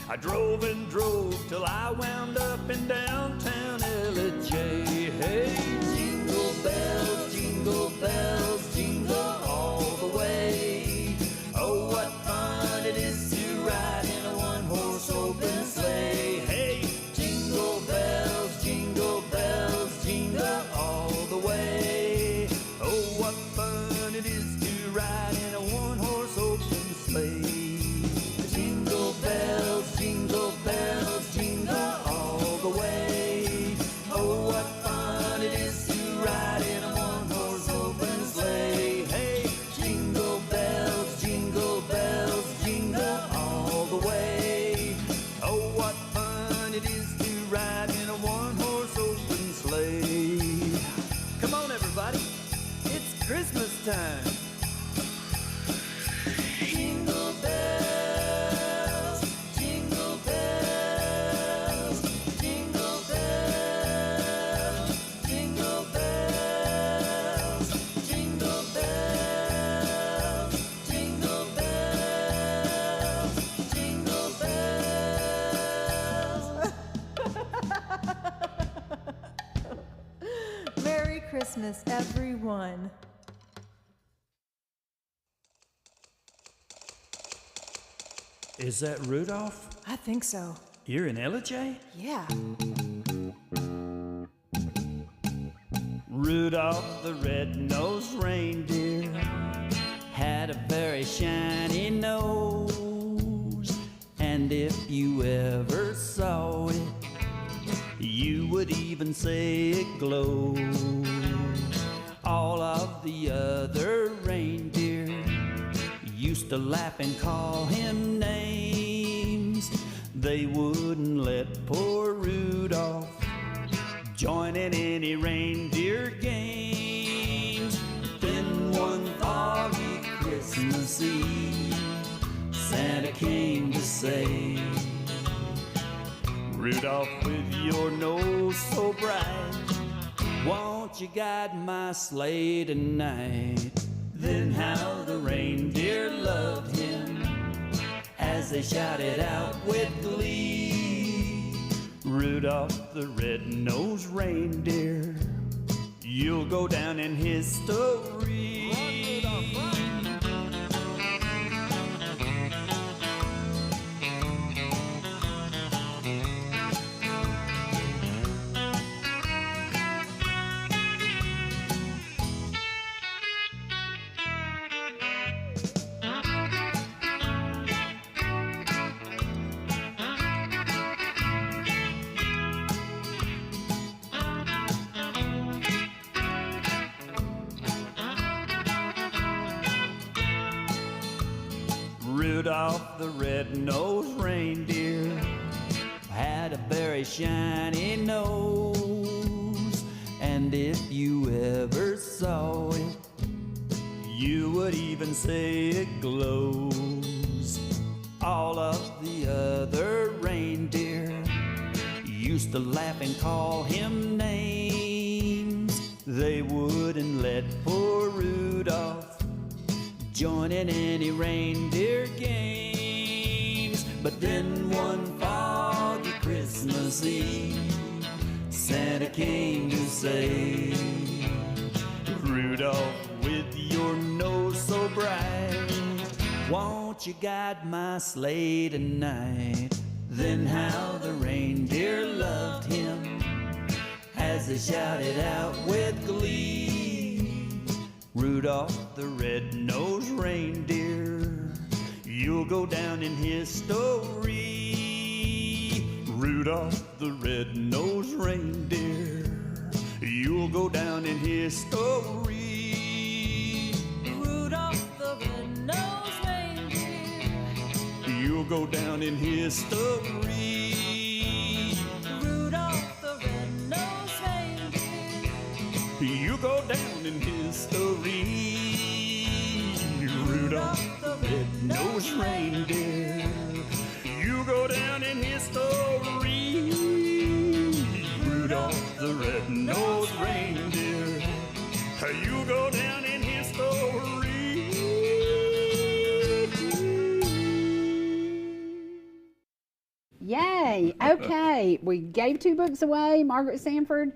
Speaker 6: I drove and drove till I wound up in downtown Ellijay. Hey, jingle bells, jingle all the way. Oh, what fun it is to ride in a one-horse open sleigh. Hey, jingle bells, jingle all the way. Oh, what fun it is to ride in a one-horse open sleigh. Jingle bells, jingle all the way. Oh, what fun it is to ride in a one-horse open sleigh. Hey, jingle bells, jingle all the way. Oh, what fun it is to ride in a one-horse open sleigh. Come on, everybody, it's Christmas time. Jingle bells, jingle bells, jingle bells, jingle bells, jingle bells, jingle bells, jingle bells.
Speaker 8: Merry Christmas, everyone.
Speaker 6: Is that Rudolph?
Speaker 8: I think so.
Speaker 6: You're in Ellijay?
Speaker 8: Yeah.
Speaker 6: Rudolph the red-nosed reindeer had a very shiny nose, and if you ever saw it, you would even say it glowed. All of the other reindeer used to laugh and call him names. They wouldn't let poor Rudolph join in any reindeer games. Then one foggy Christmas Eve, Santa came to say, Rudolph, with your nose so bright, won't you guide my sleigh tonight? Then how the reindeer loved him as they shouted out with glee, Rudolph the red-nosed reindeer, You'll go down in history. Rudolph the red-nosed reindeer had a very shiny nose, and if you ever saw it, you would even say it glows. All of the other reindeer used to laugh and call him names. They wouldn't let poor Rudolph join in any reindeer games. But then one foggy Christmas Eve, Santa came to say, Rudolph, with your nose so bright, won't you guide my sleigh tonight? Then how the reindeer loved him as they shouted out with glee, Rudolph the red-nosed reindeer, you'll go down in history. Rudolph the red-nosed reindeer, you'll go down in history.
Speaker 8: Rudolph the red-nosed reindeer.
Speaker 6: You'll go down in history.
Speaker 8: Rudolph the red-nosed reindeer.
Speaker 6: You go down in history. Rudolph the red-nosed reindeer. You go down in history. Rudolph the red-nosed reindeer. You go down in history.
Speaker 1: Yay! Okay, we gave 2 books away. Margaret Sanford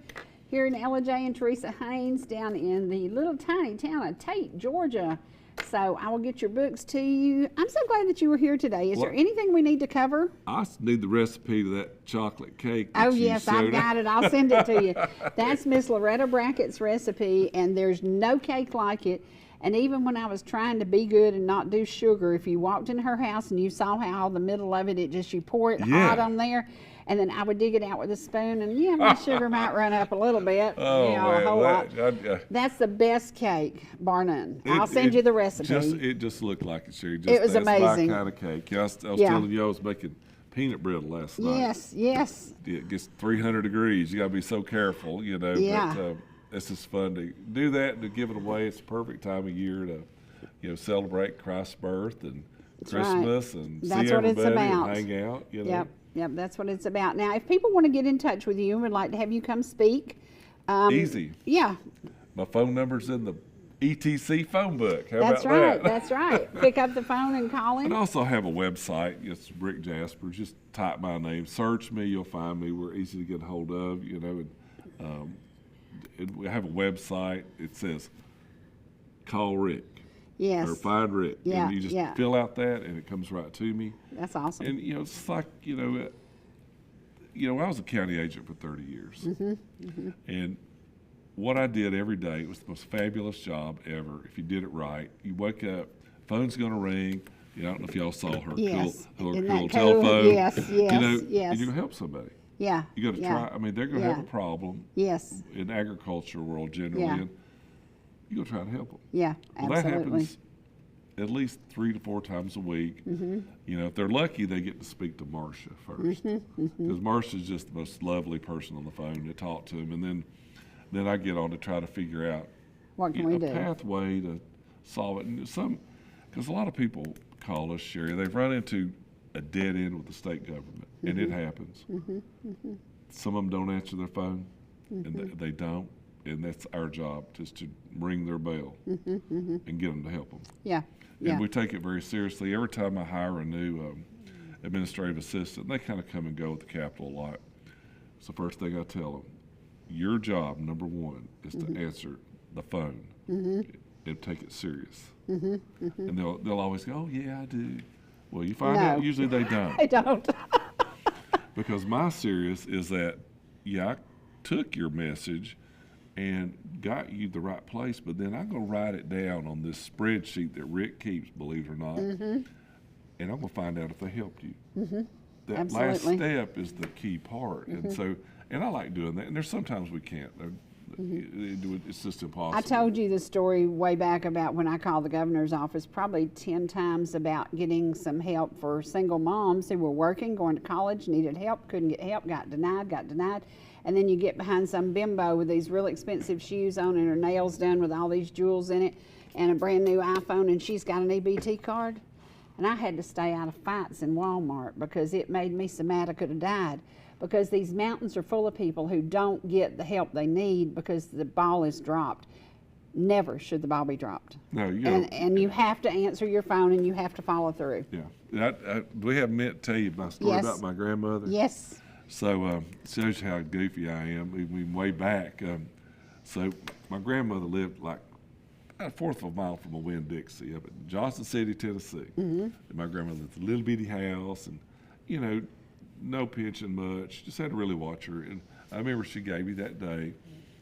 Speaker 1: here in Ellijay and Teresa Haynes down in the little tiny town of Tate, Georgia. So I will get your books to you. I'm so glad that you were here today. Is there anything we need to cover?
Speaker 2: I need the recipe to that chocolate cake.
Speaker 1: Oh, yes, I've got it. I'll send it to you. That's Miss Loretta Brackett's recipe, and there's no cake like it. And even when I was trying to be good and not do sugar, if you walked in her house and you saw how the middle of it, you pour it hot on there, and then I would dig it out with a spoon, and my sugar might run up a little bit,
Speaker 2: Oh, man,
Speaker 1: a whole lot.
Speaker 2: I-
Speaker 1: That's the best cake, bar none. I'll send you the recipe.
Speaker 2: It just looked like it, Sherry.
Speaker 1: It was
Speaker 2: that's
Speaker 1: amazing.
Speaker 2: my kind of cake. I was telling you I was making peanut bread last night.
Speaker 1: Yes, yes.
Speaker 2: It gets 300 degrees. You got to be so careful,
Speaker 1: Yeah.
Speaker 2: But it's just fun to do that and to give it away. It's the perfect time of year to, celebrate Christ's birth and Christmas and
Speaker 1: That's
Speaker 2: see
Speaker 1: what it's
Speaker 2: everybody and
Speaker 1: about.
Speaker 2: hang out.
Speaker 1: Yep, that's what it's about. Now, if people want to get in touch with you and would like to have you come speak.
Speaker 2: Easy.
Speaker 1: Yeah.
Speaker 2: My phone number's in the ETC phone book. How
Speaker 1: That's
Speaker 2: about
Speaker 1: right.
Speaker 2: that?
Speaker 1: That's right. Pick up the phone and call
Speaker 2: And
Speaker 1: him.
Speaker 2: I also have a website. It's Rick Jasper. Just type my name, search me, you'll find me. We're easy to get a hold of, and we have a website. It says, call Rick.
Speaker 1: Yes.
Speaker 2: Or find Rick.
Speaker 1: Yeah,
Speaker 2: And you just
Speaker 1: yeah.
Speaker 2: fill out that and it comes right to me.
Speaker 1: That's awesome.
Speaker 2: And, it's like, I was a county agent for 30 years. And what I did every day, it was the most fabulous job ever. If you did it right, you wake up, phone's going to ring. I don't know if y'all saw her
Speaker 1: Yes.
Speaker 2: cool
Speaker 1: Isn't that cool?
Speaker 2: telephone.
Speaker 1: Yes, yes,
Speaker 2: and
Speaker 1: yes.
Speaker 2: you're going to help somebody.
Speaker 1: Yeah.
Speaker 2: You got to
Speaker 1: yeah.
Speaker 2: try. I mean, they're going to have a problem
Speaker 1: Yes.
Speaker 2: in agriculture world generally.
Speaker 1: Yeah.
Speaker 2: And you got to try to help them.
Speaker 1: Yeah,
Speaker 2: Well, that
Speaker 1: absolutely.
Speaker 2: happens at least 3 to 4 times a week. If they're lucky, they get to speak to Marcia first, because Marcia's just the most lovely person on the phone to talk to them, and then I get on to try to figure out
Speaker 1: What can we
Speaker 2: a
Speaker 1: do?
Speaker 2: pathway to solve it. And because a lot of people call us, Sherry, they've run into a dead end with the state government, and it happens. Some of them don't answer their phone, and they don't. And that's our job, just to ring their bell and get them to help them.
Speaker 1: Yeah. Yeah.
Speaker 2: And we take it very seriously. Every time I hire a new administrative assistant, they kind of come and go at the Capitol a lot. It's the first thing I tell them. your job, number one, is to answer the phone and take it serious. And they'll always go, oh, yeah, I do. Well, you find out usually they don't.
Speaker 1: They don't.
Speaker 2: Because my serious is that, yeah, I took your message and got you the right place, but then I'm going to write it down on this spreadsheet that Rick keeps, believe it or not, and I'm going to find out if they helped you. That
Speaker 1: Absolutely.
Speaker 2: last step is the key part. And so, and I like doing that. And there's sometimes we can't. It's just impossible.
Speaker 1: I told you the story way back about when I called the governor's office probably 10 times about getting some help for single moms who were working, going to college, needed help, couldn't get help, got denied. And then you get behind some bimbo with these really expensive shoes on and her nails done with all these jewels in it and a brand new iPhone, and she's got an EBT card. And I had to stay out of fights in Walmart because it made me so mad I could have died. Because these mountains are full of people who don't get the help they need because the ball is dropped. Never should the ball be dropped.
Speaker 2: No,
Speaker 1: and you have to answer your phone and you have to follow through.
Speaker 2: Yeah. We have meant to tell you my story about my grandmother.
Speaker 1: Yes.
Speaker 2: So shows you how goofy I am, even way back. So my grandmother lived like about a fourth of a mile from a Winn-Dixie up in Johnson City, Tennessee. And my grandmother lived in a little bitty house, and you know, no pension much. Just had to really watch her. And I remember she gave me that day.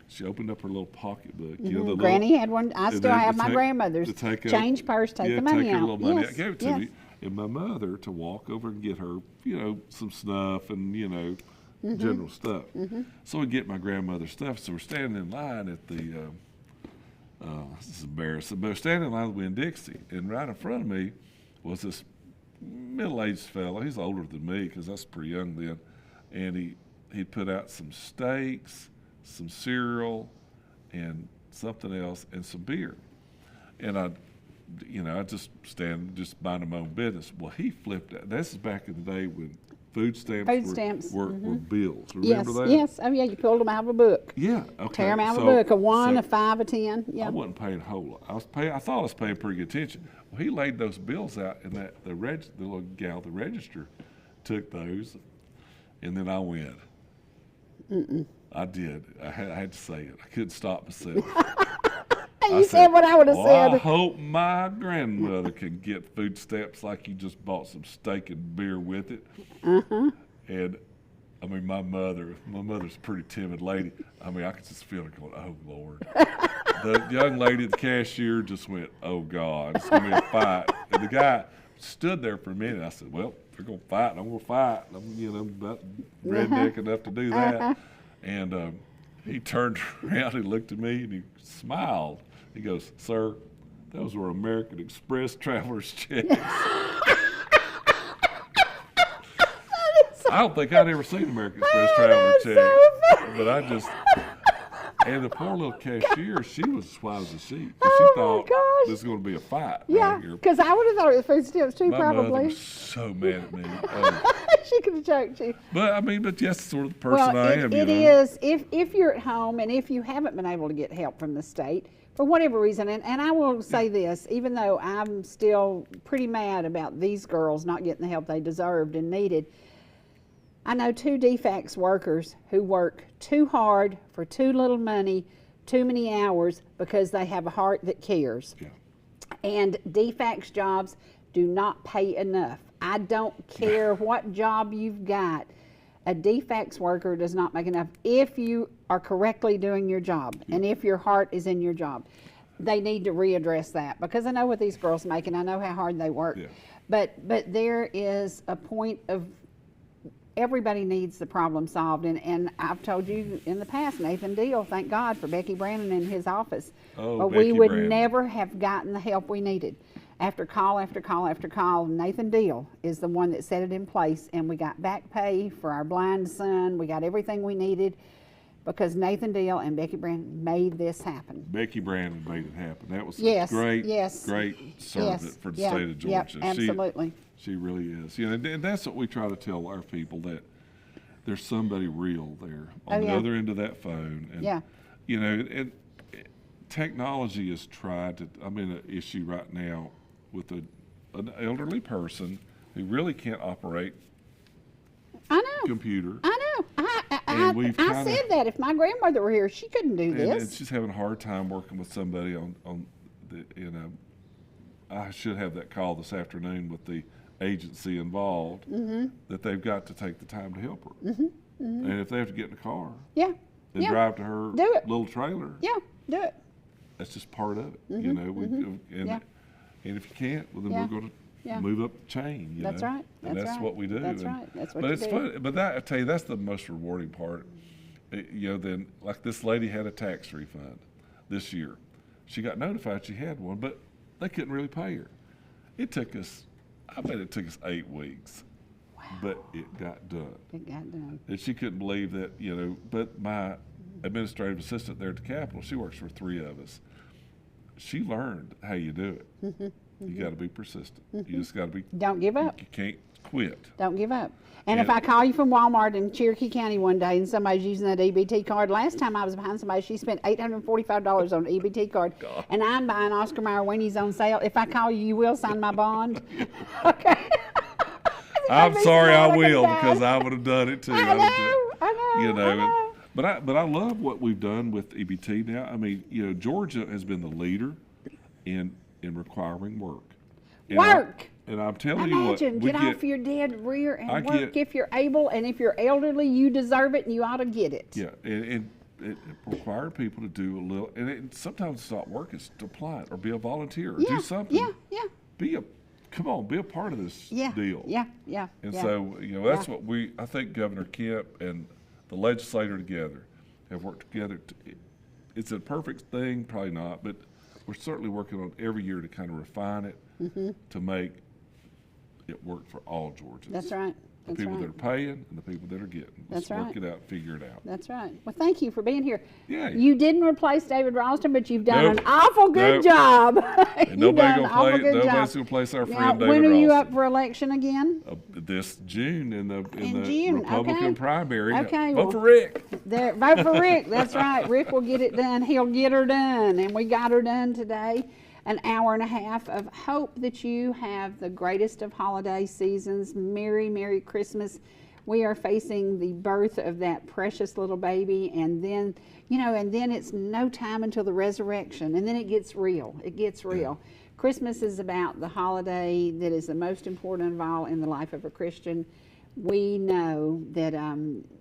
Speaker 2: She opened up her little pocketbook. You know, the
Speaker 1: Granny had one. I still have my grandmother's. Change purse, take the money
Speaker 2: take her
Speaker 1: out.
Speaker 2: little money out. Gave it to me. And my mother to walk over and get her, you know, some snuff and, you know, general stuff. So we get my grandmother's stuff. So we're standing in line at the, this is embarrassing, but we're standing in line with Winn-Dixie. And right in front of me was this middle-aged fellow. He's older than me because I was pretty young then. And he put out some steaks, some cereal, and something else, and some beer. And I just just minding my own business. Well, he flipped out. This is back in the day when food stamps were bills. Remember that?
Speaker 1: Yes. Oh, yeah, you pulled them out of a book.
Speaker 2: Yeah. Okay.
Speaker 1: Tear them out of a book, a 1, a 5, a 10. Yeah.
Speaker 2: I wasn't paying a whole lot. I thought I was paying pretty good attention. Well, he laid those bills out, and the little gal, the register, took those, and then I went. I did. I had to say it. I couldn't stop myself.
Speaker 1: You said what I would have said.
Speaker 2: I hope my grandmother can get food stamps like you just bought some steak and beer with it. And I mean, my mother's a pretty timid lady. I mean, I could just feel her going, oh, Lord. The young lady at the cashier just went, oh, God, it's going to be a fight. And the guy stood there for a minute. I said, well, if they're going to fight, I'm going to fight. I'm, about redneck enough to do that. And he turned around, he looked at me, and he smiled. He goes, sir, those were American Express traveler's checks. I don't think I'd ever seen American Express traveler check. But I just, and the poor little cashier, she was as white as a sheet. She thought this was going to be a fight.
Speaker 1: Yeah, because I would have thought it was food stamps too,
Speaker 2: my
Speaker 1: probably.
Speaker 2: My mother was so mad at me.
Speaker 1: She could have choked you.
Speaker 2: But I mean, but yes, sort of the person I am.
Speaker 1: It is. If you're at home and if you haven't been able to get help from the state, for whatever reason, and I will say this, even though I'm still pretty mad about these girls not getting the help they deserved and needed, I know 2 DFACS workers who work too hard for too little money, too many hours because they have a heart that cares. Yeah. And DFACS jobs do not pay enough. I don't care what job you've got. A DFACS worker does not make enough if you are correctly doing your job and if your heart is in your job. They need to readdress that because I know what these girls make and I know how hard they work. Yeah. But there is a point of everybody needs the problem solved. And I've told you in the past, Nathan Deal, thank God for Becky Brandon in his office.
Speaker 2: Oh,
Speaker 1: we would never have gotten the help we needed. After call after call after call, Nathan Deal is the one that set it in place, and we got back pay for our blind son. We got everything we needed because Nathan Deal and Becky Brandon made this happen.
Speaker 2: Becky Brandon made it happen. That was
Speaker 1: great
Speaker 2: servant for the state of Georgia.
Speaker 1: Yep, absolutely.
Speaker 2: She really is. You know, and that's what we try to tell our people, that there's somebody real there on the other end of that phone. And, you know, and technology is tried to, I'm in an issue right now with an elderly person who really can't operate
Speaker 1: a
Speaker 2: computer.
Speaker 1: I know. I
Speaker 2: we've
Speaker 1: said that if my grandmother were here, she couldn't do
Speaker 2: and
Speaker 1: this.
Speaker 2: she's having a hard time working with somebody on the, I should have that call this afternoon with the agency involved, that they've got to take the time to help her. And if they have to get in the car
Speaker 1: Yeah.
Speaker 2: and
Speaker 1: Yeah.
Speaker 2: drive to her
Speaker 1: Do it.
Speaker 2: little trailer,
Speaker 1: Yeah, do it.
Speaker 2: that's just part of it. You know,
Speaker 1: Yeah.
Speaker 2: and if you can't, well then
Speaker 1: Yeah.
Speaker 2: we're going to
Speaker 1: Yeah.
Speaker 2: move up the chain. You
Speaker 1: That's
Speaker 2: know?
Speaker 1: right.
Speaker 2: And
Speaker 1: That's
Speaker 2: that's
Speaker 1: right.
Speaker 2: what we do.
Speaker 1: That's
Speaker 2: And-
Speaker 1: right. That's what
Speaker 2: but
Speaker 1: you
Speaker 2: it's
Speaker 1: do.
Speaker 2: fun. But that, I tell you, that's the most rewarding part. You know, then like this lady had a tax refund this year. She got notified she had one, but they couldn't really pay her. It took us, I bet it took us 8 weeks. Wow. But it got done.
Speaker 1: It got done.
Speaker 2: And she couldn't believe that, you know, but my administrative assistant there at the Capitol, she works for 3 of us. She learned how you do it. You got to be persistent. You just got to be.
Speaker 1: Don't give up.
Speaker 2: You can't quit.
Speaker 1: Don't give up. And if
Speaker 2: Yeah.
Speaker 1: I call you from Walmart in Cherokee County one day and somebody's using that EBT card, last time I was behind somebody, she spent $845 on an EBT card, and I'm buying Oscar Mayer Winnie's on sale. If I call you, you will sign my bond? Okay.
Speaker 2: I'm sorry,
Speaker 1: smart,
Speaker 2: I
Speaker 1: I
Speaker 2: will,
Speaker 1: can die.
Speaker 2: because I would have done it too.
Speaker 1: I
Speaker 2: would have
Speaker 1: know, I know,
Speaker 2: You know,
Speaker 1: I know.
Speaker 2: but I love what we've done with EBT now. I mean, you know, Georgia has been the leader in requiring work. And
Speaker 1: Work.
Speaker 2: And I'm telling you what,
Speaker 1: Imagine,
Speaker 2: we
Speaker 1: get off your dead rear and
Speaker 2: I
Speaker 1: work
Speaker 2: get-
Speaker 1: if you're able, and if you're elderly, you deserve it, and you ought to get it.
Speaker 2: Yeah, and it required people to do a little, and sometimes it's not work, it's to apply it or be a volunteer or
Speaker 1: Yeah,
Speaker 2: do something.
Speaker 1: yeah.
Speaker 2: Come on, be a part of this
Speaker 1: Yeah,
Speaker 2: deal.
Speaker 1: yeah.
Speaker 2: And
Speaker 1: yeah.
Speaker 2: so, you know, that's
Speaker 1: Yeah.
Speaker 2: what I think Governor Kemp and the legislator together have worked together. It's a perfect thing, probably not, but we're certainly working on every year to kind of refine it to make it work for all Georgians.
Speaker 1: That's right.
Speaker 2: The
Speaker 1: That's
Speaker 2: people
Speaker 1: right.
Speaker 2: that are paying and the people that are getting. Let's
Speaker 1: That's
Speaker 2: work
Speaker 1: right.
Speaker 2: it out, figure it out.
Speaker 1: That's right. Well, thank you for being here.
Speaker 2: Yeah.
Speaker 1: You didn't replace David Ralston, but you've done
Speaker 2: Nope.
Speaker 1: an awful good
Speaker 2: Nope.
Speaker 1: job.
Speaker 2: And
Speaker 1: You've
Speaker 2: nobody
Speaker 1: done an awful good
Speaker 2: nobody's
Speaker 1: job.
Speaker 2: gonna place our
Speaker 1: Now,
Speaker 2: friend David
Speaker 1: when are you
Speaker 2: Ralston.
Speaker 1: up for election again?
Speaker 2: This June in the
Speaker 1: June,
Speaker 2: Republican
Speaker 1: okay.
Speaker 2: primary.
Speaker 1: Okay,
Speaker 2: Vote
Speaker 1: well-
Speaker 2: for Rick.
Speaker 1: There, vote for Rick. That's right. Rick will get it done. He'll get her done. And we got her done today. An hour and a half of hope that you have the greatest of holiday seasons. Merry, Merry Christmas. We are facing the birth of that precious little baby, and then, you know, and then it's no time until the resurrection, and then it gets real. It gets real. Christmas is about the holiday that is the most important of all in the life of a Christian. We know that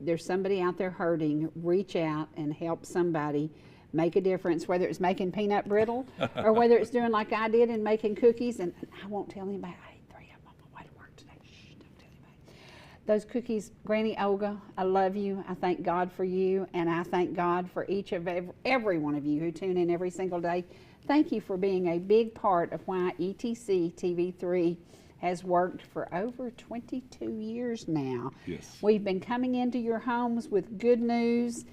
Speaker 1: there's somebody out there hurting. Reach out and help somebody make a difference, whether it's making peanut brittle or whether it's doing like I did and making cookies. And I won't tell anybody. I ate 3 of them on my way to work today. Shh, don't tell anybody. Those cookies, Granny Olga, I love you. I thank God for you, and I thank God for each of every one of you who tune in every single day. Thank you for being a big part of why ETC TV3 has worked for over 22 years now.
Speaker 2: Yes.
Speaker 1: We've been coming into your homes with good news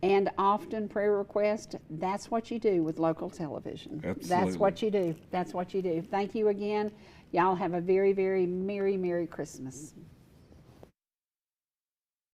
Speaker 1: and often prayer requests. That's what you do with local television.
Speaker 2: Absolutely.
Speaker 1: That's what you do. That's what you do. Thank you again. Y'all have a very, very Merry, Merry Christmas.